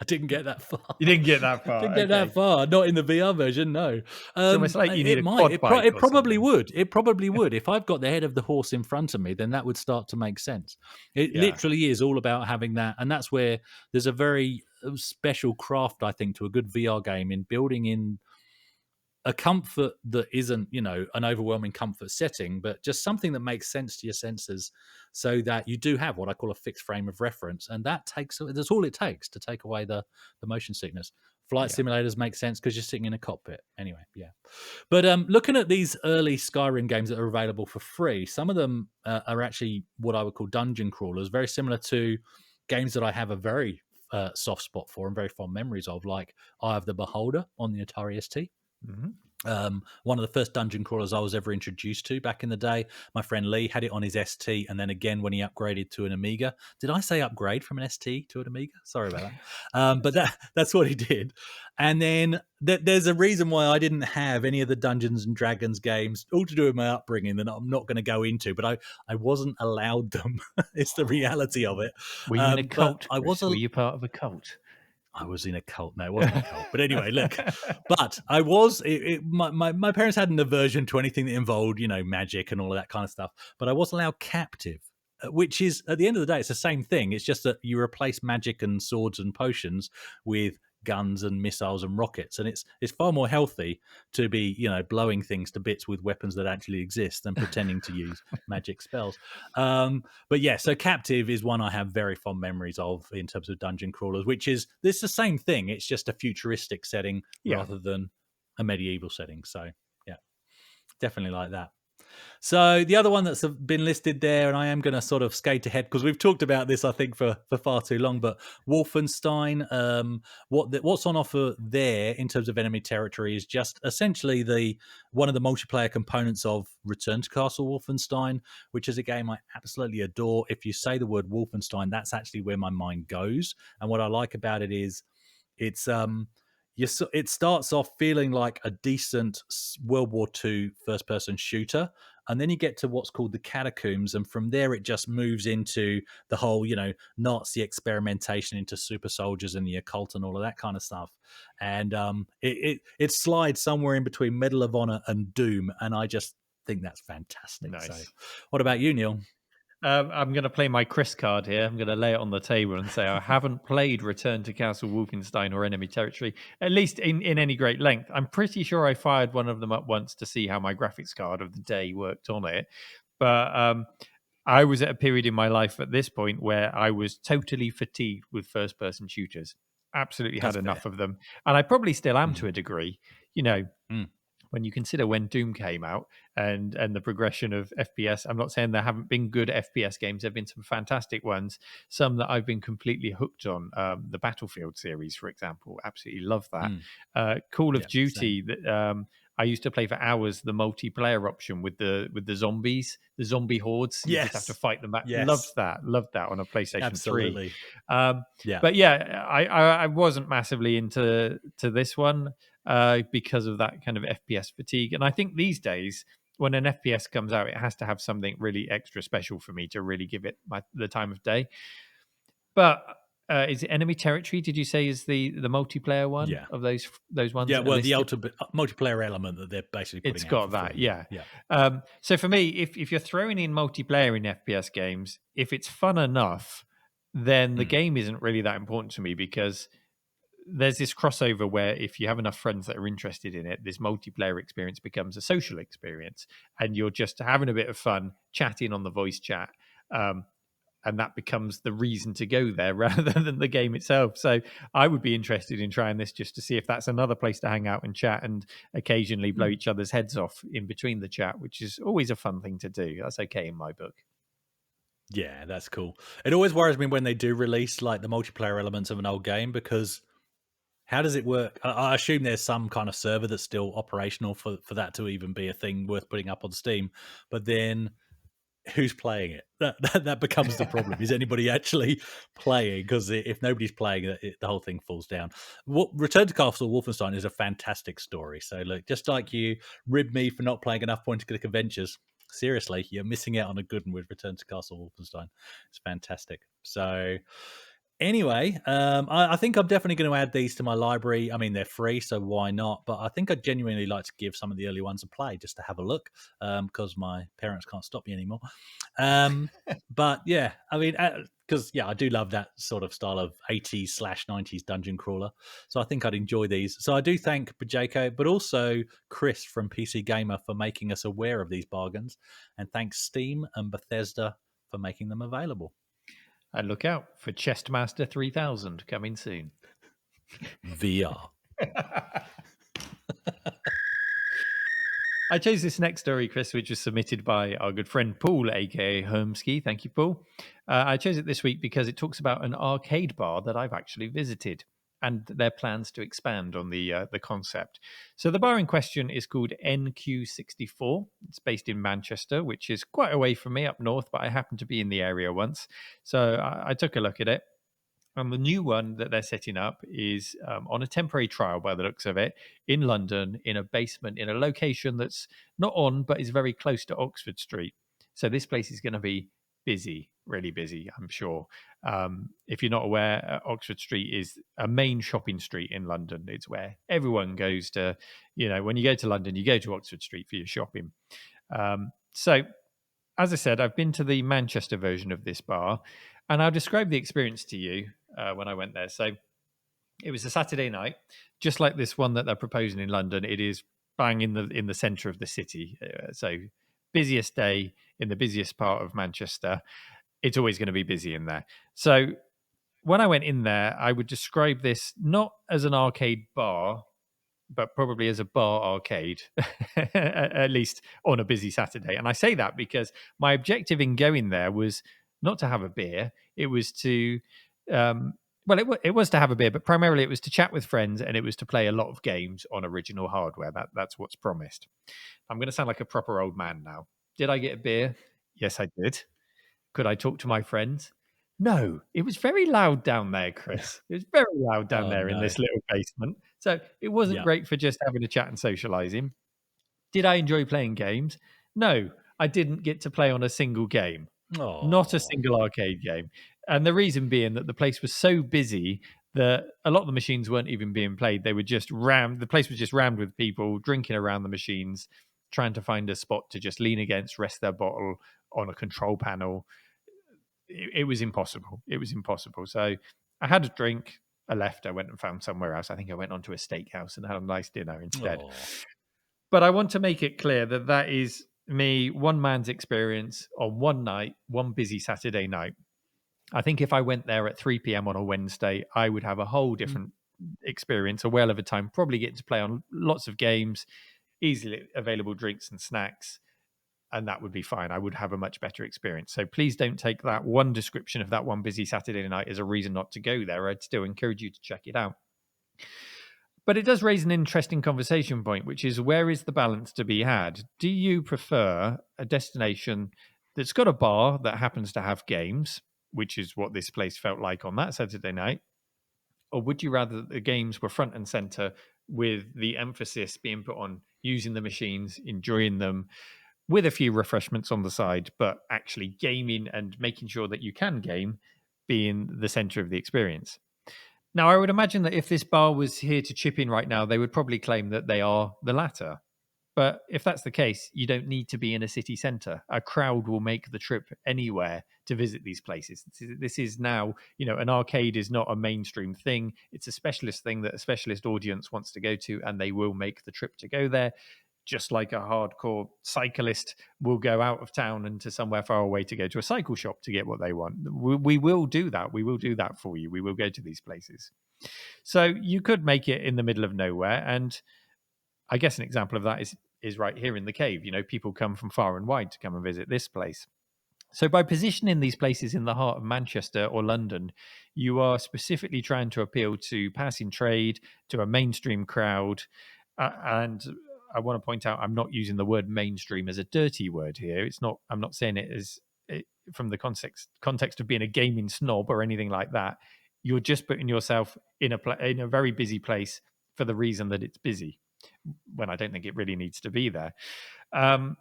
I didn't get that far. You didn't get that far. Didn't get that far. Not in the VR version, no. It's almost like you need a quad bike. It probably would. It probably would. If I've got the head of the horse in front of me, then that would start to make sense. It literally is all about having that. And that's where there's a very special craft, I think, to a good VR game in building in a comfort that isn't, an overwhelming comfort setting, but just something that makes sense to your senses so that you do have what I call a fixed frame of reference. And that's all it takes to take away the motion sickness. Flight simulators make sense because you're sitting in a cockpit. Anyway, But looking at these early Skyrim games that are available for free, some of them are actually what I would call dungeon crawlers, very similar to games that I have a very soft spot for and very fond memories of, like Eye of the Beholder on the Atari ST. Mm-hmm. One of the first dungeon crawlers I was ever introduced to back in the day. My friend Lee had it on his ST, and then again when he upgraded to an Amiga. Did I say upgrade from an ST to an Amiga? Sorry about that. But that's what he did. And then there's a reason why I didn't have any of the Dungeons and Dragons games, all to do with my upbringing, that I'm not going to go into. But I wasn't allowed them. It's the reality of it. Were you in a cult? Were you part of a cult? I was in a cult. No, it wasn't a cult. But anyway, look. But I was. My parents had an aversion to anything that involved, magic and all of that kind of stuff. But I was allowed captive, which is, at the end of the day, it's the same thing. It's just that you replace magic and swords and potions with guns and missiles and rockets, and it's far more healthy to be blowing things to bits with weapons that actually exist than pretending to use magic spells. But yeah, so captive is one I have very fond memories of in terms of dungeon crawlers, which is it's the same thing. It's just a futuristic setting rather than a medieval setting. So yeah, definitely like that. So the other one that's been listed there, and I am going to sort of skate ahead because we've talked about this, I think, for far too long, but Wolfenstein, what's on offer there in terms of enemy territory is just essentially one of the multiplayer components of Return to Castle Wolfenstein, which is a game I absolutely adore. If you say the word Wolfenstein, that's actually where my mind goes. And what I like about it is it starts off feeling like a decent World War II first-person shooter, and then you get to what's called the Catacombs, and from there it just moves into the whole, Nazi experimentation into super soldiers and the occult and all of that kind of stuff. And it slides somewhere in between Medal of Honor and Doom, and I just think that's fantastic. Nice. So, what about you, Neil? I'm going to play my Chris card here. I'm going to lay it on the table and say I haven't played Return to Castle Wolfenstein or Enemy Territory, at least in any great length. I'm pretty sure I fired one of them up once to see how my graphics card of the day worked on it. But I was at a period in my life at this point where I was totally fatigued with first-person shooters. Absolutely had enough of them. And I probably still am to a degree. When you consider when Doom came out and the progression of FPS, I'm not saying there haven't been good FPS games. There have been some fantastic ones, some that I've been completely hooked on. The Battlefield series, for example, absolutely love that. Call of Duty, that I used to play for hours the multiplayer option with the zombies, the zombie hordes. You just have to fight them back. Yes. Loved that on a PlayStation 3. Absolutely. Yeah. But yeah, I wasn't massively into this one because of that kind of FPS fatigue. And I think these days, when an FPS comes out, it has to have something really extra special for me to really give it the time of day. But is it Enemy Territory? Did you say is the multiplayer one of those ones? Yeah, well, the ultimate multiplayer element that they're basically putting. It's got that, yeah. So for me, if you're throwing in multiplayer in FPS games, if it's fun enough, then the game isn't really that important to me, because there's this crossover where if you have enough friends that are interested in it, this multiplayer experience becomes a social experience, and you're just having a bit of fun chatting on the voice chat. And that becomes the reason to go there rather than the game itself. So I would be interested in trying this just to see if that's another place to hang out and chat and occasionally blow each other's heads off in between the chat, which is always a fun thing to do. That's okay in my book. Yeah, that's cool. It always worries me when they do release like the multiplayer elements of an old game, because how does it work? I assume there's some kind of server that's still operational for that to even be a thing worth putting up on Steam. But then who's playing it? That becomes the problem. Is anybody actually playing? Because if nobody's playing, the whole thing falls down. Return to Castle Wolfenstein is a fantastic story. So look, just like you ribbed me for not playing enough point-and-click adventures, seriously, you're missing out on a good one with Return to Castle Wolfenstein. It's fantastic. So anyway, I think I'm definitely going to add these to my library. I mean, they're free, so why not? But I think I'd genuinely like to give some of the early ones a play just to have a look, because my parents can't stop me anymore. But yeah, I mean, because I do love that sort of style of 80s/90s dungeon crawler. So I think I'd enjoy these. So I do thank Bajako, but also Chris from PC Gamer for making us aware of these bargains. And thanks Steam and Bethesda for making them available. And look out for Chestmaster 3000 coming soon. VR. I chose this next story, Chris, which was submitted by our good friend Paul, aka Hermski. Thank you, Paul. I chose it this week because it talks about an arcade bar that I've actually visited and their plans to expand on the concept. So the bar in question is called NQ64. It's based in Manchester, which is quite away from me up north, but I happened to be in the area once. So I took a look at it. And the new one that they're setting up is on a temporary trial, by the looks of it, in London, in a basement, in a location that's not on, but is very close to Oxford Street. So this place is going to be busy, really busy, I'm sure. If you're not aware, Oxford Street is a main shopping street in London. It's where everyone goes to, when you go to London, you go to Oxford Street for your shopping. So, as I said, I've been to the Manchester version of this bar, and I'll describe the experience to you when I went there. So it was a Saturday night, just like this one that they're proposing in London. It is bang in the centre of the city. So busiest day in the busiest part of Manchester. It's always going to be busy in there. So when I went in there, I would describe this not as an arcade bar, but probably as a bar arcade, at least on a busy Saturday. And I say that because my objective in going there was not to have a beer. It was to, it was to have a beer, but primarily it was to chat with friends, and it was to play a lot of games on original hardware. That's what's promised. I'm going to sound like a proper old man now. Did I get a beer? Yes, I did. Could I talk to my friends? No, it was very loud down there, Chris. It was very loud down there in this little basement. So it wasn't great for just having a chat and socializing. Did I enjoy playing games? No, I didn't get to play on a single game. Not a single arcade game. And the reason being that the place was so busy that a lot of the machines weren't even being played. They were just rammed. The place was just rammed with people drinking around the machines, trying to find a spot to just lean against, rest their bottle on a control panel. It was impossible. It was impossible. So I had a drink. I left. I went and found somewhere else. I think I went onto a steakhouse and had a nice dinner instead. But I want to make it clear that that is me, one man's experience on one night, one busy Saturday night. I think if I went there at 3 p.m. on a Wednesday, I would have a whole different experience, a whale of a time, probably getting to play on lots of games, easily available drinks and snacks, and that would be fine. I would have a much better experience. So please don't take that one description of that one busy Saturday night as a reason not to go there. I'd still encourage you to check it out. But it does raise an interesting conversation point, which is where is the balance to be had? Do you prefer a destination that's got a bar that happens to have games, which is what this place felt like on that Saturday night? Or would you rather that the games were front and center with the emphasis being put on using the machines, enjoying them, with a few refreshments on the side, but actually gaming and making sure that you can game being the center of the experience? Now, I would imagine that if this bar was here to chip in right now, they would probably claim that they are the latter. But if that's the case, you don't need to be in a city centre. A crowd will make the trip anywhere to visit these places. This is now, an arcade is not a mainstream thing. It's a specialist thing that a specialist audience wants to go to, and they will make the trip to go there. Just like a hardcore cyclist will go out of town and to somewhere far away to go to a cycle shop to get what they want. We will do that. We will do that for you. We will go to these places. So you could make it in the middle of nowhere. And I guess an example of that is right here in the cave. People come from far and wide to come and visit this place. So by positioning these places in the heart of Manchester or London, you are specifically trying to appeal to passing trade, to a mainstream crowd, and I want to point out I'm not using the word mainstream as a dirty word here. It's not. I'm not saying it as from the context of being a gaming snob or anything like that. You're just putting yourself in a very busy place for the reason that it's busy, when I don't think it really needs to be there. And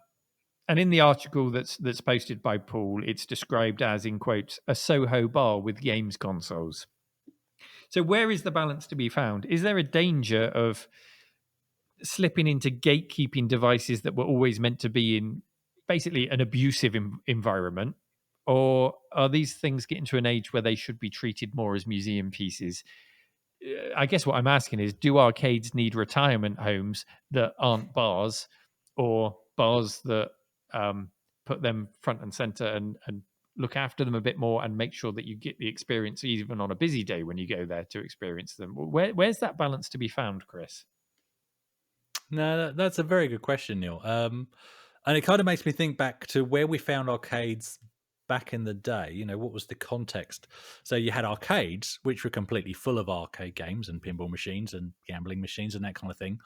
in the article that's posted by Paul, it's described as, in quotes, a Soho bar with games consoles. So where is the balance to be found? Is there a danger of slipping into gatekeeping devices that were always meant to be in basically an abusive environment? Or are these things getting to an age where they should be treated more as museum pieces? I guess what I'm asking is, do arcades need retirement homes that aren't bars, or bars that put them front and center and look after them a bit more and make sure that you get the experience even on a busy day when you go there to experience them? Where's that balance to be found, Chris? No, that's a very good question, Neil. And it kind of makes me think back to where we found arcades back in the day. What was the context? So you had arcades, which were completely full of arcade games and pinball machines and gambling machines and that kind of thing.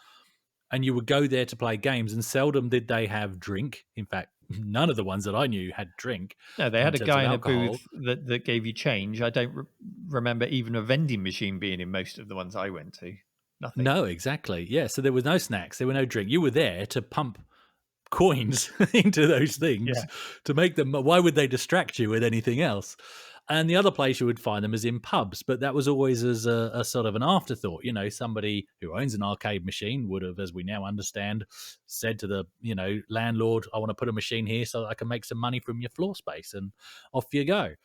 And you would go there to play games, and seldom did they have drink. In fact, none of the ones that I knew had drink. No, they had a guy in a booth that gave you change. I don't remember even a vending machine being in most of the ones I went to. Nothing. No, exactly. Yeah, so there was no snacks, there were no drink. You were there to pump coins into those things to make them. Why would they distract you with anything else? And the other place you would find them is in pubs, but that was always as a sort of an afterthought. Somebody who owns an arcade machine would have, as we now understand, said to the landlord, "I want to put a machine here so that I can make some money from your floor space," and off you go.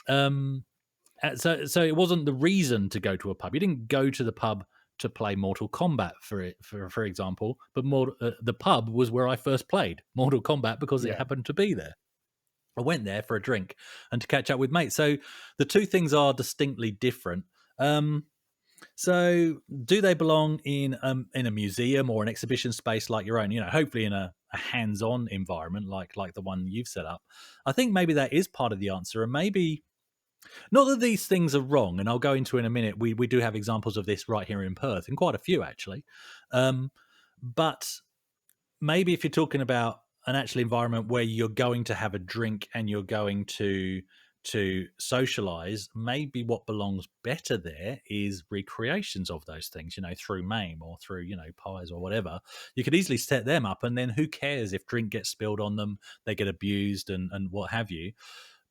So it wasn't the reason to go to a pub. You didn't go to the pub to play Mortal Kombat, for example, but the pub was where I first played Mortal Kombat because it happened to be there. I went there for a drink and to catch up with mates. So the two things are distinctly different. So do they belong in a museum or an exhibition space like your own? Hopefully in a hands-on environment like the one you've set up. I think maybe that is part of the answer, and maybe not that these things are wrong, and I'll go into in a minute. We do have examples of this right here in Perth, and quite a few actually. But maybe if you're talking about an actual environment where you're going to have a drink and you're going to socialize, maybe what belongs better there is recreations of those things, through MAME or through, pies or whatever. You could easily set them up, and then who cares if drink gets spilled on them, they get abused and what have you.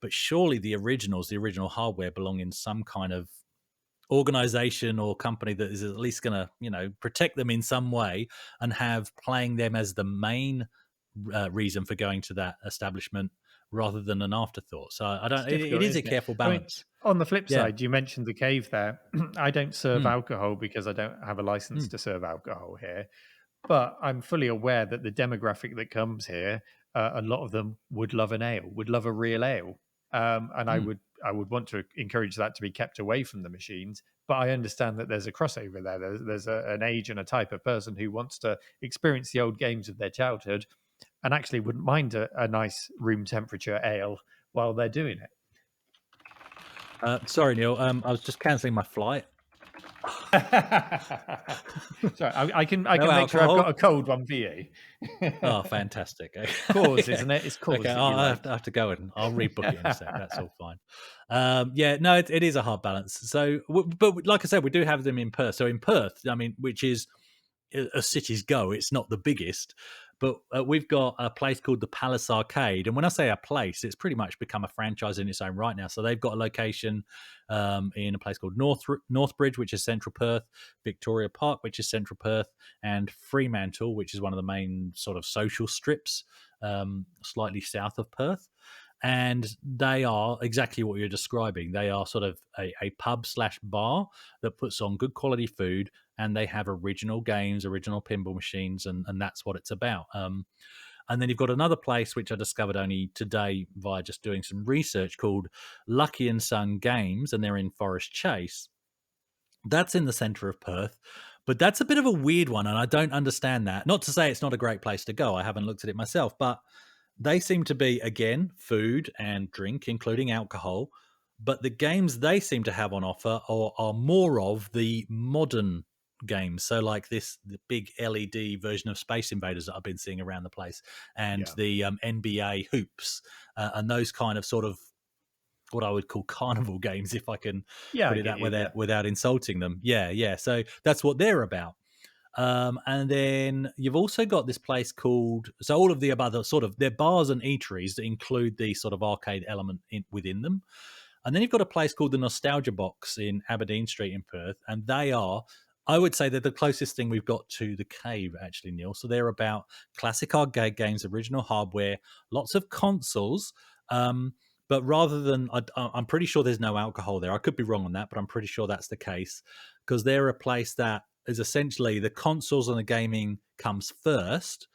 But surely the original hardware belong in some kind of organization or company that is at least going to, protect them in some way and have playing them as the main reason for going to that establishment rather than an afterthought. So I don't. It is a careful balance. On the flip side, you mentioned the cave there. I don't serve alcohol because I don't have a license to serve alcohol here. But I'm fully aware that the demographic that comes here, a lot of them would love an ale, would love a real ale. And I would want to encourage that to be kept away from the machines. But I understand that there's a crossover there. There's an age and a type of person who wants to experience the old games of their childhood and actually wouldn't mind a nice room temperature ale while they're doing it. Sorry, Neil. I was just cancelling my flight. Sorry, I can No make sure I've alcohol? got a cold one for you. Oh, fantastic. Cause, isn't it? It's cause. Okay, that you I like. have to go and I'll rebook it in a sec. That's all fine. Yeah, no, it is a hard balance. So, but like I said, we do have them in Perth. So in Perth, I mean, which is a city's go, it's not the biggest, but we've got a place called the Palace Arcade. And when I say a place, it's pretty much become a franchise in its own right now. So they've got a location in a place called Northbridge, which is central Perth, Victoria Park, which is central Perth, and Fremantle, which is one of the main sort of social strips slightly south of Perth. And they are exactly what you're describing. They are sort of a pub / bar that puts on good quality food, and they have original games, original pinball machines, and that's what it's about. And then you've got another place which I discovered only today via just doing some research called Lucky and Son Games, and they're in Forest Chase. That's in the centre of Perth, but that's a bit of a weird one, and I don't understand that. Not to say it's not a great place to go. I haven't looked at it myself, but they seem to be, again, food and drink, including alcohol. But the games they seem to have on offer are more of the modern games. So like the big LED version of Space Invaders that I've been seeing around the place, and the NBA hoops, and those kind of sort of what I would call carnival games, if I can put it that way without insulting them. Yeah. So that's what they're about. And then you've also got this place called, so all of the other sort of, they're bars and eateries that include the sort of arcade element within them. And then you've got a place called the Nostalgia Box in Aberdeen Street in Perth. And they are, I would say they're the closest thing we've got to the Cave, actually, Neil. So they're about classic arcade games, original hardware, lots of consoles. But rather than, I'm pretty sure there's no alcohol there. I could be wrong on that, but I'm pretty sure that's the case, because they're a place that is essentially the consoles and the gaming comes first,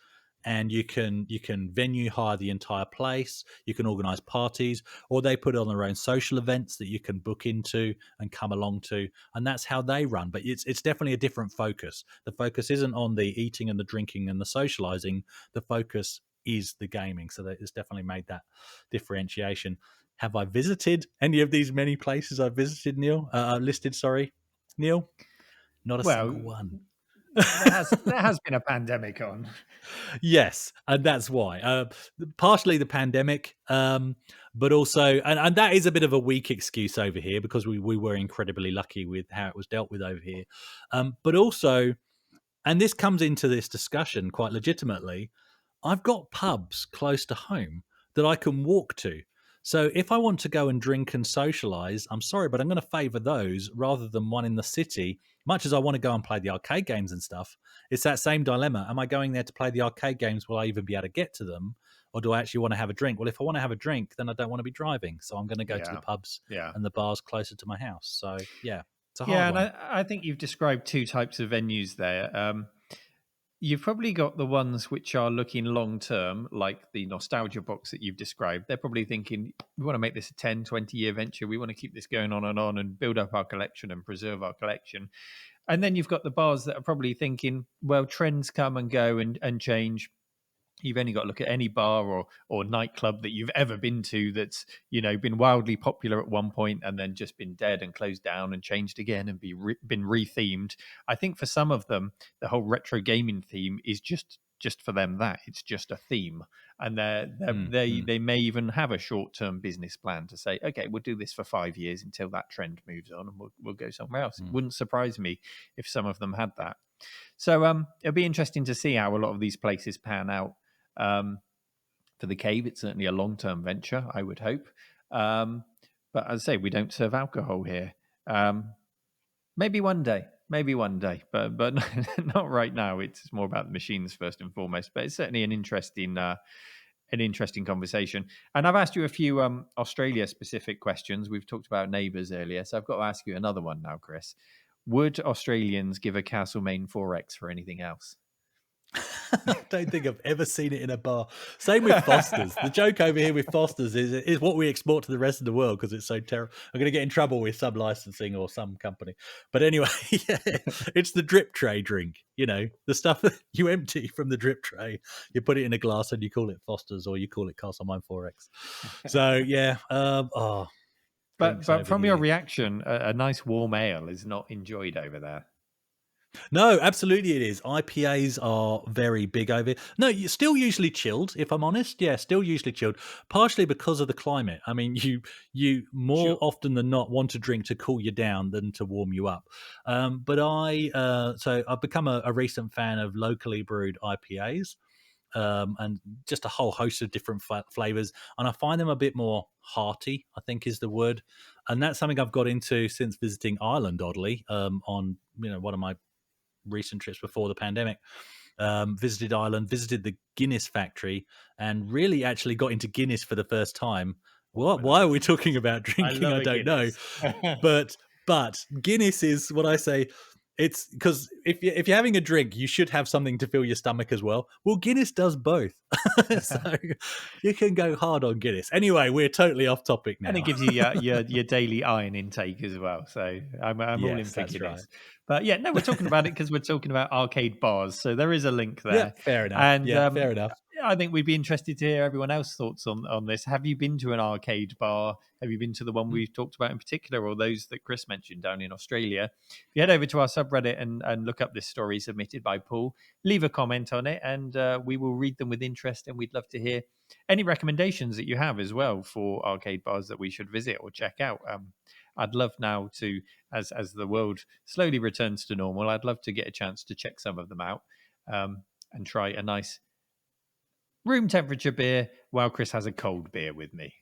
and you can venue hire the entire place, you can organize parties, or they put on their own social events that you can book into and come along to, and that's how they run. But it's definitely a different focus. The focus isn't on the eating and the drinking and the socializing. The focus is the gaming. So that it's definitely made that differentiation. Have I visited any of these many places I've visited, Neil? Listed, sorry, Neil? Not a single one. There has been a pandemic on. Yes, and that's why. Partially the pandemic, but also, and that is a bit of a weak excuse over here, because we were incredibly lucky with how it was dealt with over here. But also, and this comes into this discussion quite legitimately, I've got pubs close to home that I can walk to. So if I want to go and drink and socialise, I'm sorry, but I'm going to favour those rather than one in the city. Much as I want to go and play the arcade games and stuff, it's that same dilemma. Am I going there to play the arcade games? Will I even be able to get to them? Or do I actually want to have a drink? Well, if I want to have a drink, then I don't want to be driving. So I'm going to go to the pubs and the bars closer to my house. So, yeah, it's a hard one. And I think you've described two types of venues there. You've probably got the ones which are looking long term, like the Nostalgia Box that you've described. They're probably thinking, we want to make this a 10, 20-year venture. We want to keep this going on and build up our collection and preserve our collection. And then you've got the bars that are probably thinking, well, trends come and go and change. You've only got to look at any bar or nightclub that you've ever been to that's, been wildly popular at one point and then just been dead and closed down and changed again and been rethemed. I think for some of them, the whole retro gaming theme is just for them that. It's just a theme. And they may even have a short-term business plan to say, okay, we'll do this for 5 years until that trend moves on and we'll go somewhere else. It wouldn't surprise me if some of them had that. So it'll be interesting to see how a lot of these places pan out. For the Cave, it's certainly a long-term venture, I would hope. But as I say, we don't serve alcohol here. Maybe one day, but not right now. It's more about the machines first and foremost. But it's certainly an interesting conversation. And I've asked you a few Australia-specific questions. We've talked about neighbours earlier, so I've got to ask you another one now, Chris. Would Australians give a Castlemaine 4X for anything else? I don't think I've ever seen it in a bar. Same with Foster's. The joke over here with Foster's is what we export to the rest of the world because it's so terrible. I'm going to get in trouble with some licensing or some company. But anyway, it's the drip tray drink. The stuff that you empty from the drip tray, you put it in a glass and you call it Foster's or you call it Castlemaine 4X. So, yeah. But over from your here. reaction, a nice warm ale is not enjoyed over there. No, absolutely it is. IPAs are very big over here. No, you're still usually chilled, if I'm honest. Yeah, still usually chilled, partially because of the climate. I mean, you more Sure. often than not want to drink to cool you down than to warm you up. But so I've become a recent fan of locally brewed IPAs. And just a whole host of different flavors, and I find them a bit more hearty, I think is the word, and that's something I've got into since visiting Ireland. Oddly, on one of my recent trips before the pandemic, visited Ireland, visited the Guinness factory, and really actually got into Guinness for the first time. Why are we talking about drinking? I don't know, but Guinness is what I say. It's because if you're having a drink, you should have something to fill your stomach as well. Well, Guinness does both, so you can go hard on Guinness. Anyway, we're totally off topic now. And it gives you your daily iron intake as well. So I'm all in for That's Guinness. right. But yeah, no, we're talking about it because we're talking about arcade bars. So there is a link there. Yeah, fair enough. And fair enough. I think we'd be interested to hear everyone else's thoughts on this. Have you been to an arcade bar? Have you been to the one we've talked about in particular, or those that Chris mentioned down in Australia? If you head over to our subreddit and look up this story submitted by Paul, leave a comment on it, and we will read them with interest. And we'd love to hear any recommendations that you have as well for arcade bars that we should visit or check out. I'd love now to, as the world slowly returns to normal, I'd love to get a chance to check some of them out and try a nice room temperature beer while Chris has a cold beer with me.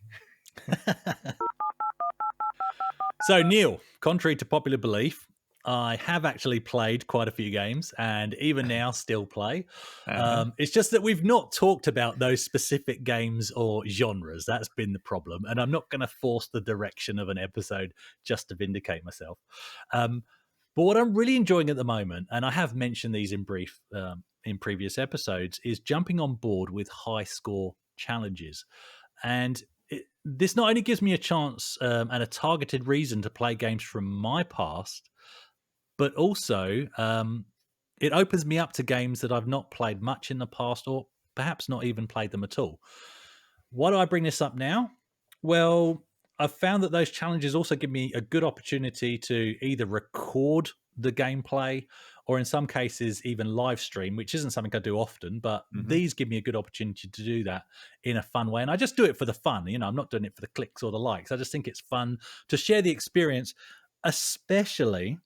So, Neil, contrary to popular belief, I have actually played quite a few games, and even now still play. It's just that we've not talked about those specific games or genres. That's been the problem, and I'm not going to force the direction of an episode just to vindicate myself. But what I'm really enjoying at the moment, and I have mentioned these in brief in previous episodes, is jumping on board with high score challenges. And this not only gives me a chance and a targeted reason to play games from my past, but also it opens me up to games that I've not played much in the past, or perhaps not even played them at all. Why do I bring this up now? Well, I've found that those challenges also give me a good opportunity to either record the gameplay or in some cases even live stream, which isn't something I do often, but these give me a good opportunity to do that in a fun way. And I just do it for the fun. I'm not doing it for the clicks or the likes. I just think it's fun to share the experience, especially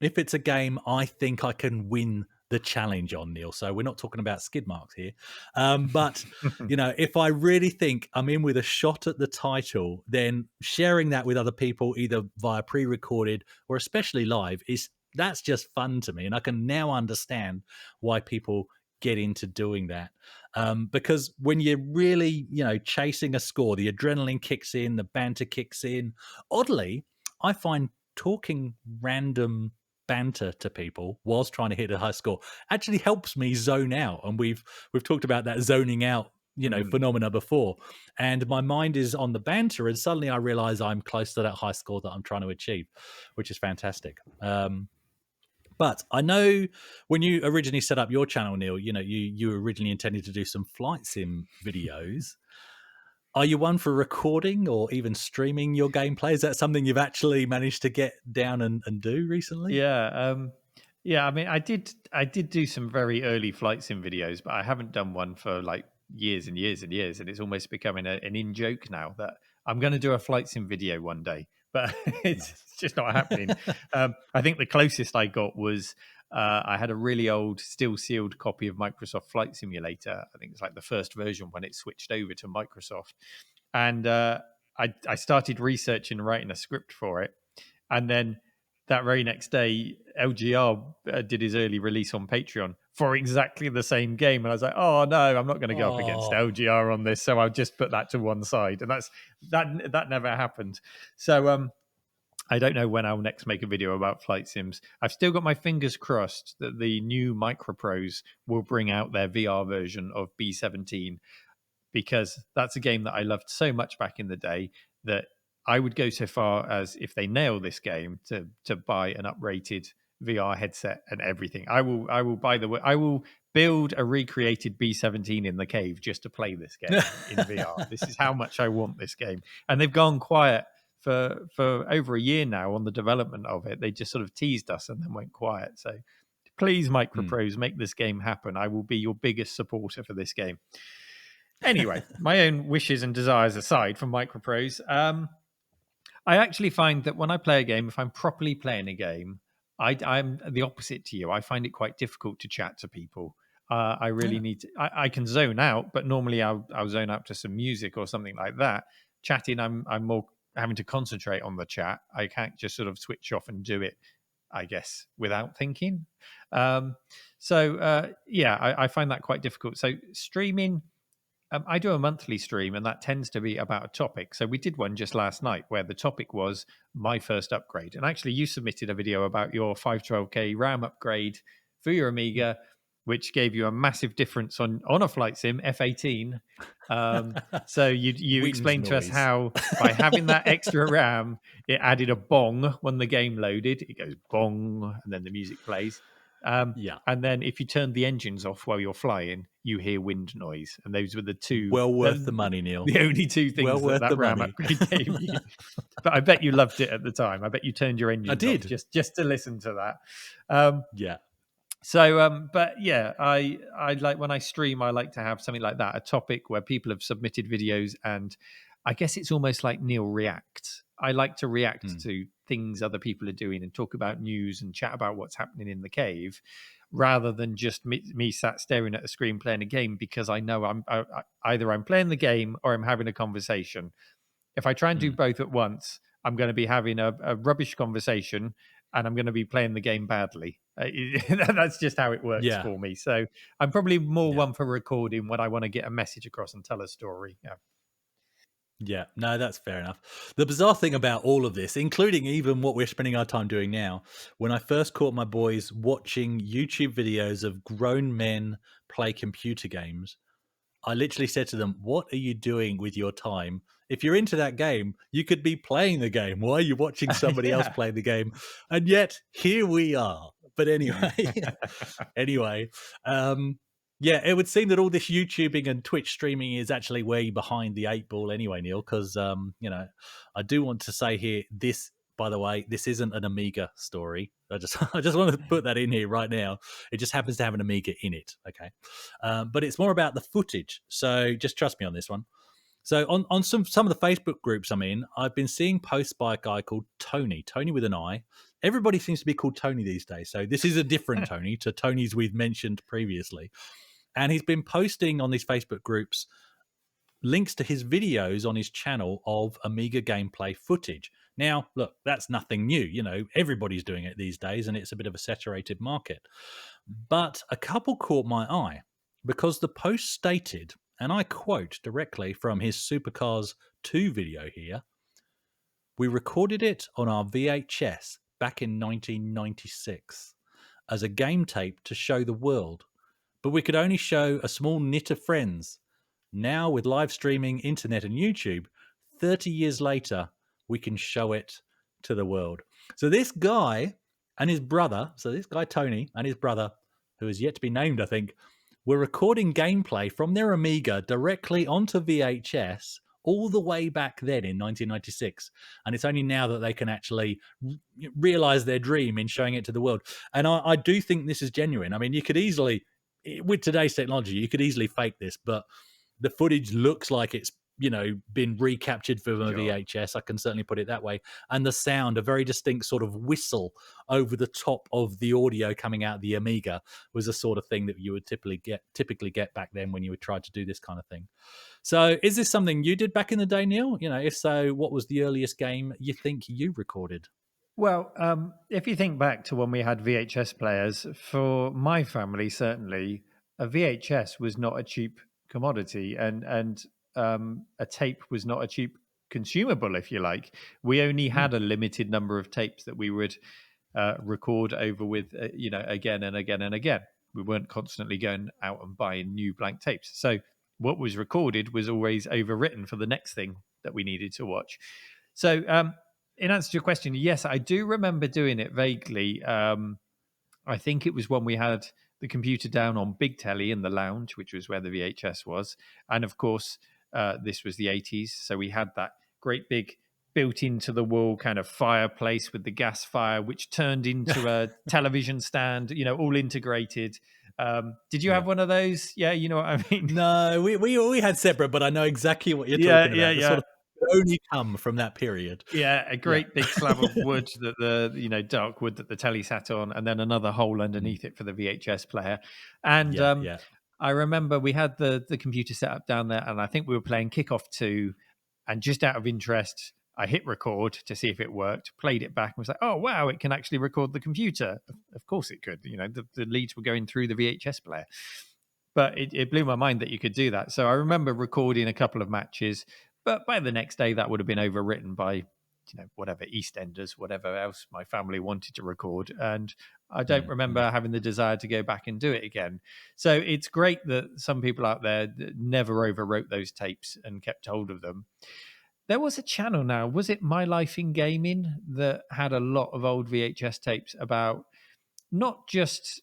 if it's a game I think I can win the challenge on, Neil. So we're not talking about skid marks here. But, if I really think I'm in with a shot at the title, then sharing that with other people, either via pre-recorded or especially live, that's just fun to me. And I can now understand why people get into doing that. Because when you're really, chasing a score, the adrenaline kicks in, the banter kicks in. Oddly, I find talking random banter to people whilst trying to hit a high score actually helps me zone out, and we've talked about that zoning out phenomena before, and my mind is on the banter and suddenly I realize I'm close to that high score that I'm trying to achieve, which is fantastic. But I know when you originally set up your channel, Neil, you originally intended to do some flight sim videos. Are you one for recording or even streaming your gameplay? Is that something you've actually managed to get down and do recently? Yeah. I mean, I did do some very early flight sim videos, but I haven't done one for like years and years and years. And it's almost becoming an in-joke now that I'm going to do a flight sim video one day, but it's just not happening. I think the closest I got was I had a really old still sealed copy of Microsoft Flight Simulator. I think it's like the first version when it switched over to Microsoft. And I started researching and writing a script for it. And then that very next day, LGR did his early release on Patreon for exactly the same game. And I was like, oh no, I'm not going to go up against LGR on this. So I'll just put that to one side. And that never happened. So I don't know when I'll next make a video about flight sims. I've still got my fingers crossed that the new Micropros will bring out their VR version of B17, because that's a game that I loved so much back in the day that I would go so far as, if they nail this game, to buy an uprated VR headset and everything. I will I will build a recreated B17 in the cave just to play this game in VR. This is how much I want this game. And they've gone quiet for over a year now on the development of it. They just sort of teased us and then went quiet. So please, Microprose, make this game happen. I will be your biggest supporter for this game. Anyway, my own wishes and desires aside from Microprose, I actually find that when I play a game, if I'm properly playing a game, I'm the opposite to you. I find it quite difficult to chat to people. I really need to. I can zone out, but normally I'll zone out to some music or something like that. Chatting, I'm more having to concentrate on the chat. I can't just sort of switch off and do it, I guess, without thinking. I find that quite difficult. So streaming. I do a monthly stream, and that tends to be about a topic. So we did one just last night where the topic was my first upgrade. And actually, you submitted a video about your 512K RAM upgrade for your Amiga, which gave you a massive difference on a flight sim, F-18. So you explained to us how by having that extra RAM, it added a bong when the game loaded. It goes bong, and then the music plays. And then if you turn the engines off while you're flying, you hear wind noise. And those were the two. Well worth the money, Neil. The only two things that RAM upgrade gave you. But I bet you loved it at the time. I bet you turned your engines off just to listen to that. Yeah. So, but yeah, I like when I stream, I like to have something like that, a topic where people have submitted videos, and I guess it's almost like Neil reacts. I like to react to things other people are doing and talk about news and chat about what's happening in the cave, rather than just me sat staring at a screen playing a game, because I know either I'm playing the game or I'm having a conversation. If I try and do both at once, I'm going to be having a rubbish conversation and I'm going to be playing the game badly. That's just how it works for me. So I'm probably more one for recording when I want to get a message across and tell a story. Yeah, no, that's fair enough. The bizarre thing about all of this, including even what we're spending our time doing now, when I first caught my boys watching YouTube videos of grown men play computer games, I literally said to them, what are you doing with your time? If you're into that game, you could be playing the game. Why are you watching somebody else play the game? And yet, here we are. But anyway, yeah, it would seem that all this YouTubing and Twitch streaming is actually way behind the 8 ball anyway, Neil, because, I do want to say here, this, by the way, this isn't an Amiga story. I just want to put that in here right now. It just happens to have an Amiga in it, okay? But it's more about the footage, so just trust me on this one. So on some of the Facebook groups I'm in, I've been seeing posts by a guy called Tony with an I. Everybody seems to be called Tony these days, so this is a different Tony to Tony's we've mentioned previously. And he's been posting on these Facebook groups links to his videos on his channel of Amiga gameplay footage. Now, look, that's nothing new. You know, everybody's doing it these days, and it's a bit of a saturated market. But a couple caught my eye because the post stated, and I quote directly from his Supercars 2 video here, "We recorded it on our VHS back in 1996 as a game tape to show the world. But we could only show a small knit of friends. Now, with live streaming, internet, and YouTube, 30 years later, we can show it to the world." So this guy and his brother, this guy Tony and his brother, who is yet to be named, I think, were recording gameplay from their Amiga directly onto VHS all the way back then in 1996. And it's only now that they can actually realize their dream in showing it to the world. And I do think this is genuine. I mean, you could easily, with today's technology, you could easily fake this, but the footage looks like it's, been recaptured from a VHS. I can certainly put it that way. And the sound, a very distinct sort of whistle over the top of the audio coming out of the Amiga, was the sort of thing that you would typically get back then when you would try to do this kind of thing. So is this something you did back in the day, Neil? If so, what was the earliest game you think you recorded? Well, if you think back to when we had VHS players, for my family, certainly, a VHS was not a cheap commodity, and a tape was not a cheap consumable, if you like. We only had a limited number of tapes that we would record over with, again and again and again. We weren't constantly going out and buying new blank tapes. So what was recorded was always overwritten for the next thing that we needed to watch. So in answer to your question, yes, I do remember doing it vaguely. I think it was when we had the computer down on big telly in the lounge, which was where the VHS was. And of course, this was the 80s. So we had that great big built into the wall kind of fireplace with the gas fire, which turned into a television stand, all integrated. Did you have one of those? Yeah, you know what I mean? No, we had separate, but I know exactly what you're Yeah, talking yeah, about. The yeah. sort of only come from that period. Yeah, a great big slab of wood that dark wood that the telly sat on, and then another hole underneath it for the VHS player. And I remember we had the computer set up down there, and I think we were playing Kickoff 2, and just out of interest, I hit record to see if it worked, played it back, and was like, oh, wow, it can actually record the computer. Of course it could. The leads were going through the VHS player. But it blew my mind that you could do that. So I remember recording a couple of matches, but by the next day, that would have been overwritten by, whatever, EastEnders, whatever else my family wanted to record. And I don't remember having the desire to go back and do it again. So it's great that some people out there never overwrote those tapes and kept hold of them. There was a channel now, was it My Life in Gaming, that had a lot of old VHS tapes about not just...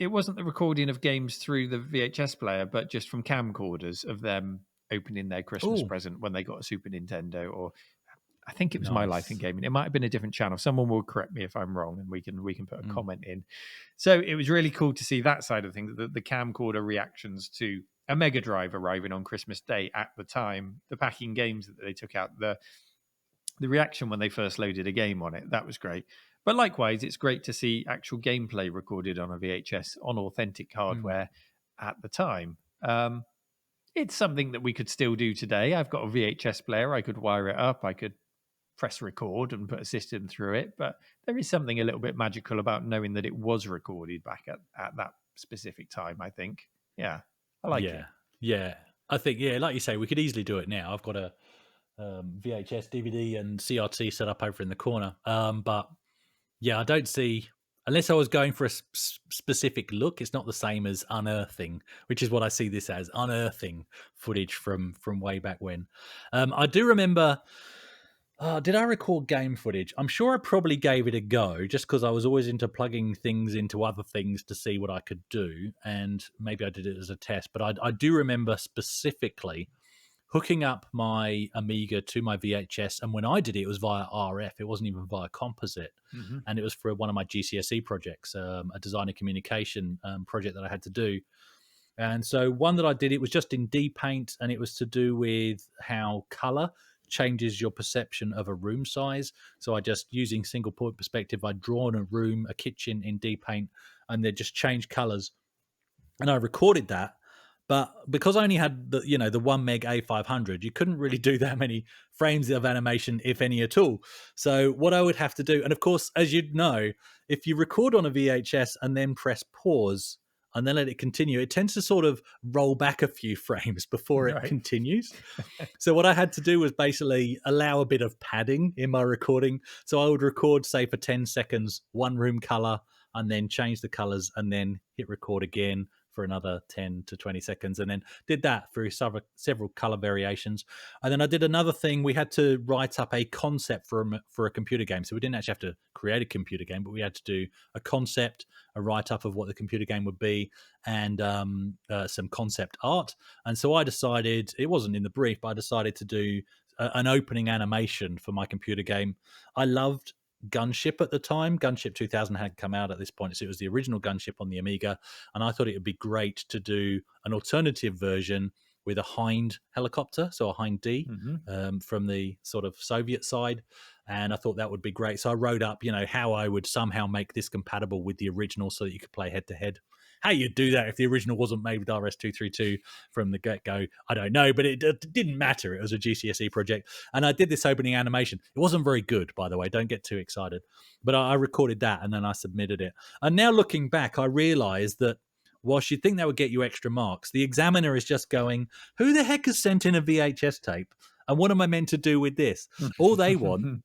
It wasn't the recording of games through the VHS player, but just from camcorders of them opening their Christmas present when they got a Super Nintendo, or I think it was My Life in Gaming. It might have been a different channel. Someone will correct me if I'm wrong, and we can put a comment in. So it was really cool to see that side of things, the camcorder reactions to a Mega Drive arriving on Christmas Day at the time, the packing games that they took out, the reaction when they first loaded a game on it. That was great. But likewise, it's great to see actual gameplay recorded on a VHS on authentic hardware at the time. It's something that we could still do today. I've got a VHS player. I could wire it up. I could press record and put a system through it. But there is something a little bit magical about knowing that it was recorded back at that specific time, I think. Yeah, I like it. Yeah, I think, like you say, we could easily do it now. I've got a VHS, DVD, and CRT set up over in the corner. But yeah, I don't see, unless I was going for a specific look, it's not the same as unearthing, which is what I see this as, unearthing footage from way back when. I do remember, did I record game footage? I'm sure I probably gave it a go, just because I was always into plugging things into other things to see what I could do, and maybe I did it as a test. But I do remember specifically hooking up my Amiga to my VHS, and when I did it, it was via RF. It wasn't even via composite, and it was for one of my GCSE projects, a design and communication project that I had to do. And so one that I did, it was just in D-Paint, and it was to do with how color changes your perception of a room size. So I just, using single point perspective, I'd drawn a room, a kitchen in D-Paint, and they just changed colors. And I recorded that. But because I only had the 1 meg A500, you couldn't really do that many frames of animation, if any at all. So what I would have to do, and of course, as you'd know, if you record on a VHS and then press pause and then let it continue, it tends to sort of roll back a few frames before it continues. So what I had to do was basically allow a bit of padding in my recording. So I would record, say, for 10 seconds, one room color, and then change the colors and then hit record again for another 10 to 20 seconds, and then did that through several color variations. And then I did another thing. We had to write up a concept for a computer game. So we didn't actually have to create a computer game, but we had to do a concept, a write-up of what the computer game would be, and some concept art. And so I decided, it wasn't in the brief, but I decided to do an opening animation for my computer game. I loved Gunship at the time. Gunship 2000 had come out at this point, so it was the original Gunship on the Amiga, and I thought it would be great to do an alternative version with a Hind helicopter, so a Hind D from the sort of Soviet side, and I thought that would be great. So I wrote up, how I would somehow make this compatible with the original so that you could play head to head. How you do that if the original wasn't made with RS-232 from the get-go, I don't know, but it didn't matter. It was a GCSE project. And I did this opening animation. It wasn't very good, by the way. Don't get too excited. But I recorded that, and then I submitted it. And now looking back, I realized that whilst you'd think that would get you extra marks, the examiner is just going, who the heck has sent in a VHS tape? And what am I meant to do with this? All they want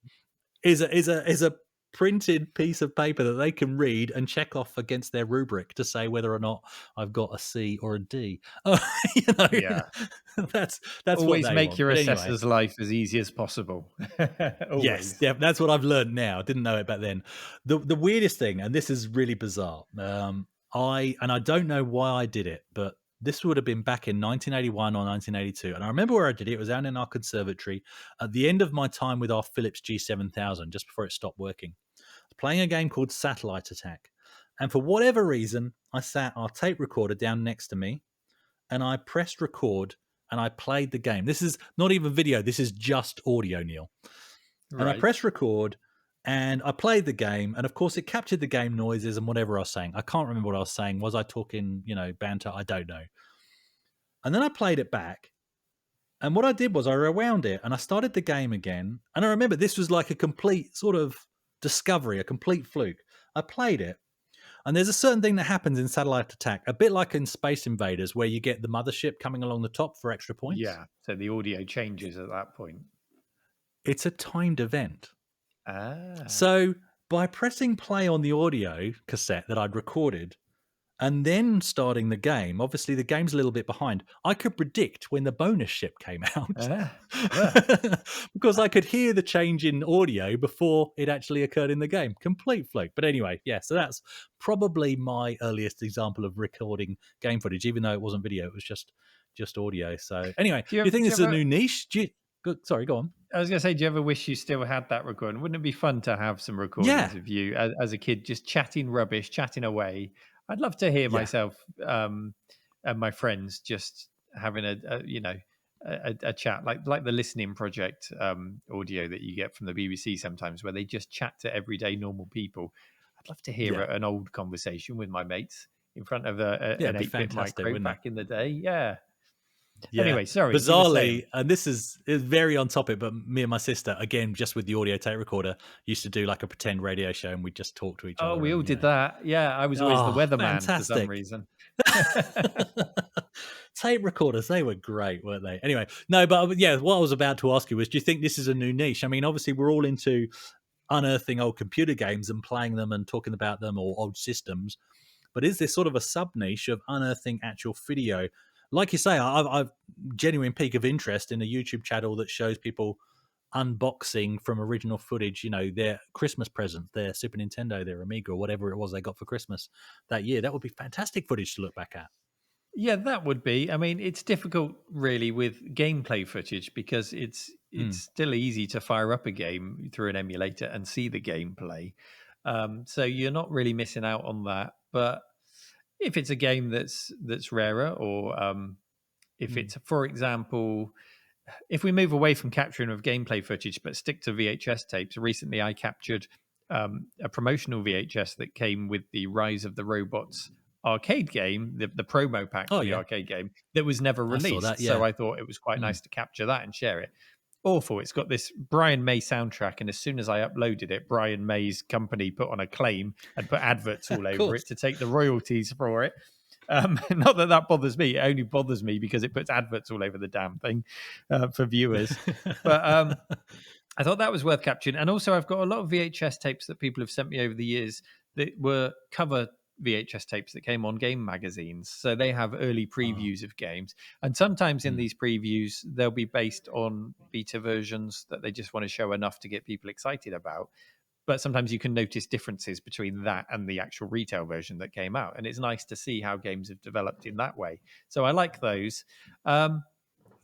is a printed piece of paper that they can read and check off against their rubric to say whether or not I've got a C or a D. Yeah, that's always what they make want. your But assessor's life as easy as possible. Yes, yeah, that's what I've learned now. I didn't know it back then. The weirdest thing, and this is really bizarre, I don't know why I did it, but This would have been back in 1981 or 1982. And I remember where I did it. It was out in our conservatory at the end of my time with our Philips G7000, just before it stopped working. I was playing a game called Satellite Attack. And for whatever reason, I sat our tape recorder down next to me and I pressed record and I played the game. This is not even video. This is just audio, Neil. And I pressed record and I played the game. And of course, it captured the game noises and whatever I was saying. I can't remember what I was saying. Was I talking, banter? I don't know. And then I played it back. And what I did was I rewound it and I started the game again. And I remember this was like a complete sort of discovery, a complete fluke. I played it. And there's a certain thing that happens in Satellite Attack, a bit like in Space Invaders, where you get the mothership coming along the top for extra points. Yeah, so the audio changes at that point. It's a timed event. Ah. So by pressing play on the audio cassette that I'd recorded and then starting the game, obviously the game's a little bit behind, I could predict when the bonus ship came out because I could hear the change in audio before it actually occurred in the game. Complete fluke. But anyway, yeah, so that's probably my earliest example of recording game footage, even though it wasn't video, it was just audio. So anyway, do you think this is a new niche? Sorry, go on. I was going to say, do you ever wish you still had that recording? Wouldn't it be fun to have some recordings of you as a kid just chatting rubbish, chatting away? I'd love to hear myself and my friends just having a chat, like the Listening Project audio that you get from the BBC sometimes, where they just chat to everyday normal people. I'd love to hear an old conversation with my mates in front of an 8-bit micro back in the day. Yeah. Anyway, sorry. Bizarrely, and this is very on topic, but me and my sister, again, just with the audio tape recorder, used to do like a pretend radio show and we'd just talk to each other. Oh, we all did that. Yeah, I was always the weatherman for some reason. Tape recorders, they were great, weren't they? Anyway, no, but yeah, what I was about to ask you was, do you think this is a new niche? I mean, obviously, we're all into unearthing old computer games and playing them and talking about them, or old systems. But is this sort of a sub niche of unearthing actual video? Like you say, I've genuine peak of interest in a YouTube channel that shows people unboxing from original footage, their Christmas presents, their Super Nintendo, their Amiga, or whatever it was they got for Christmas that year. That would be fantastic footage to look back at. Yeah, that would be. I mean, it's difficult really with gameplay footage because it's still easy to fire up a game through an emulator and see the gameplay. So you're not really missing out on that. But if it's a game that's rarer, or if it's, for example, if we move away from capturing of gameplay footage but stick to VHS tapes, recently I captured a promotional VHS that came with the Rise of the Robots arcade game, the promo pack for the arcade game that was never released. So I thought it was quite nice to capture that and share it. Awful. It's got this Brian May soundtrack, and as soon as I uploaded it, Brian May's company put on a claim and put adverts all over it to take the royalties for it. Not that bothers me. It only bothers me because it puts adverts all over the damn thing for viewers. But I thought that was worth capturing. And also, I've got a lot of VHS tapes that people have sent me over the years that were cover VHS tapes that came on game magazines. So they have early previews of games. And sometimes in these previews, they'll be based on beta versions that they just want to show enough to get people excited about. But sometimes you can notice differences between that and the actual retail version that came out. And it's nice to see how games have developed in that way. So I like those.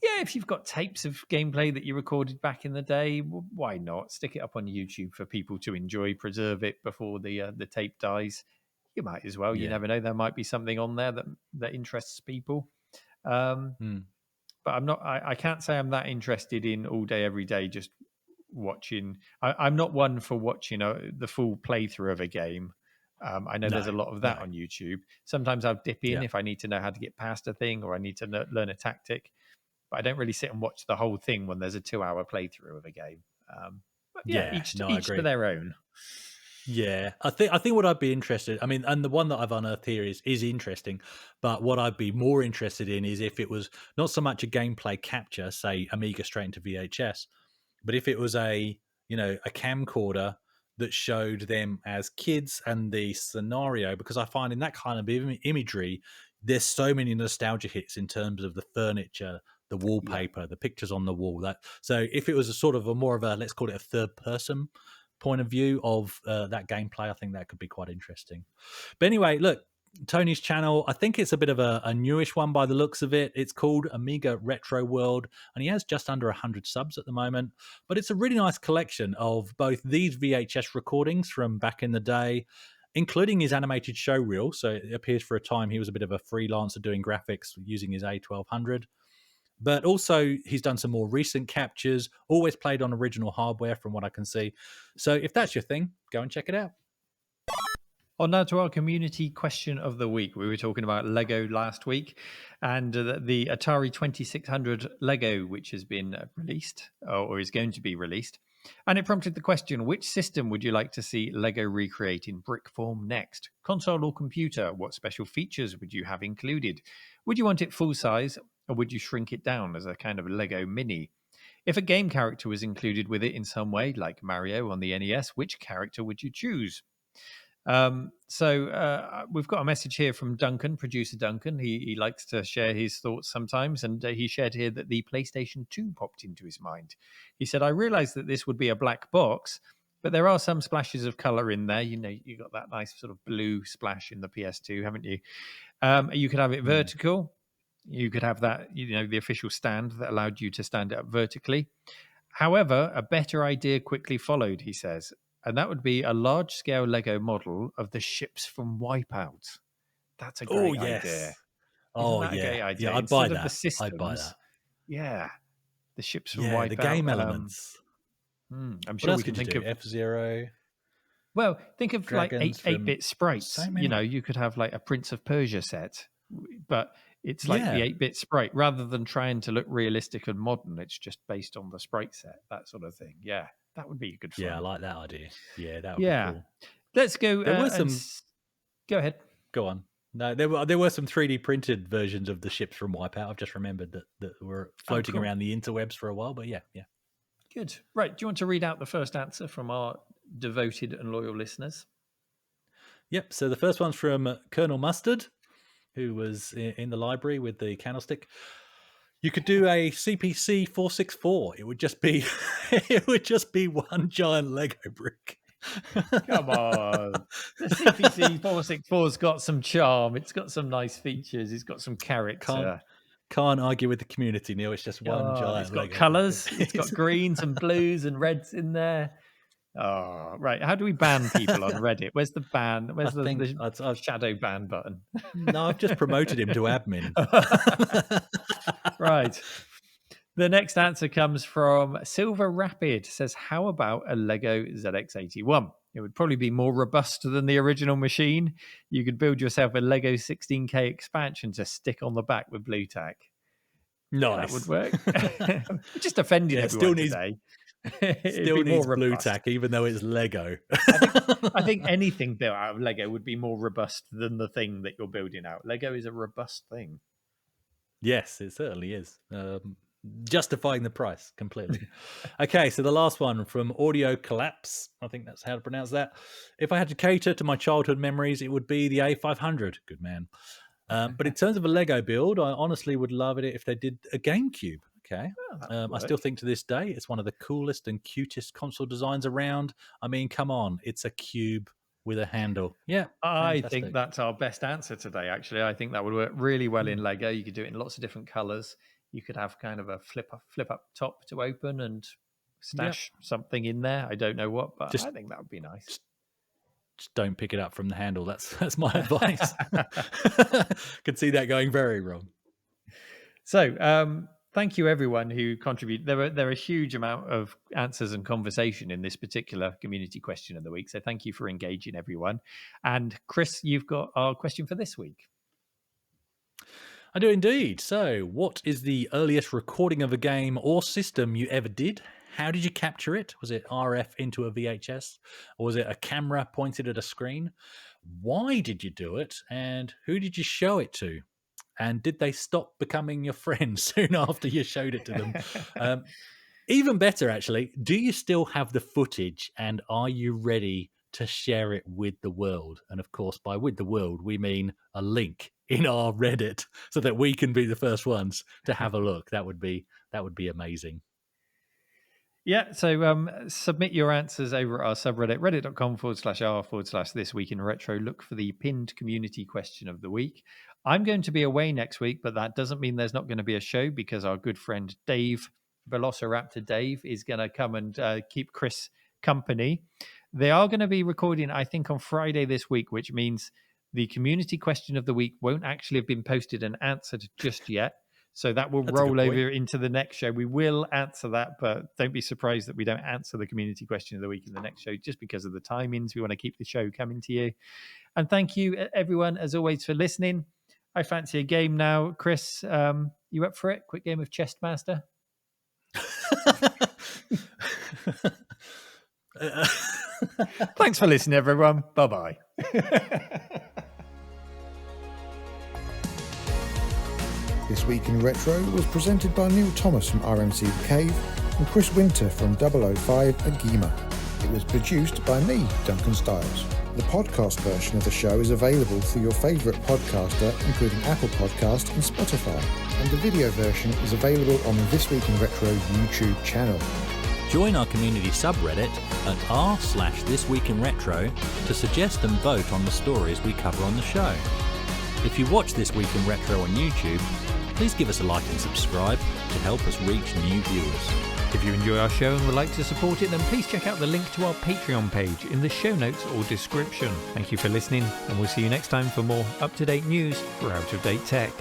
If you've got tapes of gameplay that you recorded back in the day, why not? Stick it up on YouTube for people to enjoy, preserve it before the tape dies. You might as well. You never know. There might be something on there that interests people. But I'm not. I can't say I'm that interested in all day, every day, just watching. I'm not one for watching the full playthrough of a game. I know there's a lot of that on YouTube. Sometimes I'll dip in if I need to know how to get past a thing, or I need to learn a tactic. But I don't really sit and watch the whole thing when there's a 2-hour playthrough of a game. But each to their own. Yeah, I think what I'd be interested, I mean, and the one that I've unearthed here is interesting, but what I'd be more interested in is if it was not so much a gameplay capture, say Amiga straight into VHS, but if it was a camcorder that showed them as kids and the scenario, because I find in that kind of imagery, there's so many nostalgia hits in terms of the furniture, the wallpaper, the pictures on the wall. So if it was a sort of more of a, let's call it a third person point of view of that gameplay, I think that could be quite interesting. But anyway, look, Tony's channel. I think it's a bit of a newish one by the looks of it. It's called Amiga Retro World, and he has just under 100 subs at the moment. But it's a really nice collection of both these VHS recordings from back in the day, including his animated show reel. So it appears for a time he was a bit of a freelancer doing graphics using his A1200. But also he's done some more recent captures, always played on original hardware from what I can see. So if that's your thing, go and check it out. On now to our community question of the week. We were talking about Lego last week, and the Atari 2600 Lego, which has been released or is going to be released. And it prompted the question, which system would you like to see Lego recreate in brick form next? Console or computer? What special features would you have included? Would you want it full size, or would you shrink it down as a kind of Lego mini? If a game character was included with it in some way, like Mario on the NES, which character would you choose? We've got a message here from Duncan, producer Duncan. He likes to share his thoughts sometimes, and he shared here that the PlayStation 2 popped into his mind. He said, I realized that this would be a black box, but there are some splashes of color in there. You know, you got that nice sort of blue splash in the PS2, haven't you? You could have it vertical. You could have that, you know, the official stand that allowed you to stand it up vertically. However, a better idea quickly followed, he says. And that would be a large-scale Lego model of the ships from Wipeout. That's a great idea. Oh, Isn't that a great idea? Yeah, I'd Instead buy of that. the systems, I'd buy that. Yeah, the ships from Yeah, Wipeout. the game elements. I'm What sure else we can could you think do? of. F-Zero. Well, think of like Dragons 8-bit sprites. so many. You know, you could have like a Prince of Persia set, but it's like the 8-bit sprite rather than trying to look realistic and modern. It's just based on the sprite set, that sort of thing. Yeah, that would be good fun. Yeah, I like that idea. Yeah, that would be cool. Let's go. There were some. Go ahead. Go on. No, there were some 3D printed versions of the ships from Wipeout. I've just remembered that were floating around the interwebs for a while. But yeah. Good. Right. Do you want to read out the first answer from our devoted and loyal listeners? Yep. So the first one's from Colonel Mustard, who was in the library with the candlestick. You could do a CPC 464. It would just be one giant Lego brick. Come on. The CPC 464's got some charm. It's got some nice features. It's got some character. Can't argue with the community, Neil. It's just one giant. It's got colours. It's got greens and blues and reds in there. Oh, right. How do we ban people on Reddit? Where's the ban? Where's the shadow ban button? No, I've just promoted him to admin. Right. The next answer comes from Silver Rapid. Says, how about a Lego ZX81? It would probably be more robust than the original machine. You could build yourself a Lego 16K expansion to stick on the back with blue tack. Nice. That would work. Just offending everyone today. Still needs blue tack, even though it's Lego. I think anything built out of Lego would be more robust than the thing that you're building out. Lego is a robust thing. Yes, it certainly is. Justifying the price completely. Okay, so the last one from Audio Collapse. I think that's how to pronounce that. If I had to cater to my childhood memories, it would be the A500. Good man. But in terms of a Lego build, I honestly would love it if they did a GameCube. Okay. I still think to this day it's one of the coolest and cutest console designs around. I mean, come on, it's a cube with a handle. Yeah, I think that's our best answer today, actually. I think that would work really well in Lego. You could do it in lots of different colors. You could have kind of a flip up top to open and stash something in there. I don't know what, but I think that would be nice. Just don't pick it up from the handle. That's my advice. Could see that going very wrong. So, thank you, everyone who contributed. There are a huge amount of answers and conversation in this particular community question of the week. So thank you for engaging, everyone. And Chris, you've got our question for this week. I do indeed. So what is the earliest recording of a game or system you ever did? How did you capture it? Was it RF into a VHS? Or was it a camera pointed at a screen? Why did you do it? And who did you show it to? And did they stop becoming your friends soon after you showed it to them? Even better, actually, do you still have the footage and are you ready to share it with the world? And of course, by with the world, we mean a link in our Reddit so that we can be the first ones to have a look. That would be amazing. Yeah, so submit your answers over at our subreddit, reddit.com/r/this week in retro. Look for the pinned community question of the week. I'm going to be away next week, but that doesn't mean there's not going to be a show, because our good friend Dave, Velociraptor Dave, is going to come and keep Chris company. They are going to be recording, I think, on Friday this week, which means the community question of the week won't actually have been posted and answered just yet. So that will roll over into the next show. We will answer that, but don't be surprised that we don't answer the community question of the week in the next show, just because of the timings. We want to keep the show coming to you. And thank you, everyone, as always, for listening. I fancy a game now. Chris, you up for it? Quick game of Chestmaster? Thanks for listening, everyone. Bye-bye. This Week in Retro was presented by Neil Thomas from RMC The Cave and Chris Winter from 005 AGIMA. It was produced by me, Duncan Styles. The podcast version of the show is available through your favourite podcaster, including Apple Podcast and Spotify. And the video version is available on the This Week in Retro YouTube channel. Join our community subreddit at r/thisweekinretro to suggest and vote on the stories we cover on the show. If you watch This Week in Retro on YouTube, please give us a like and subscribe to help us reach new viewers. If you enjoy our show and would like to support it, then please check out the link to our Patreon page in the show notes or description. Thank you for listening, and we'll see you next time for more up-to-date news for out-of-date tech.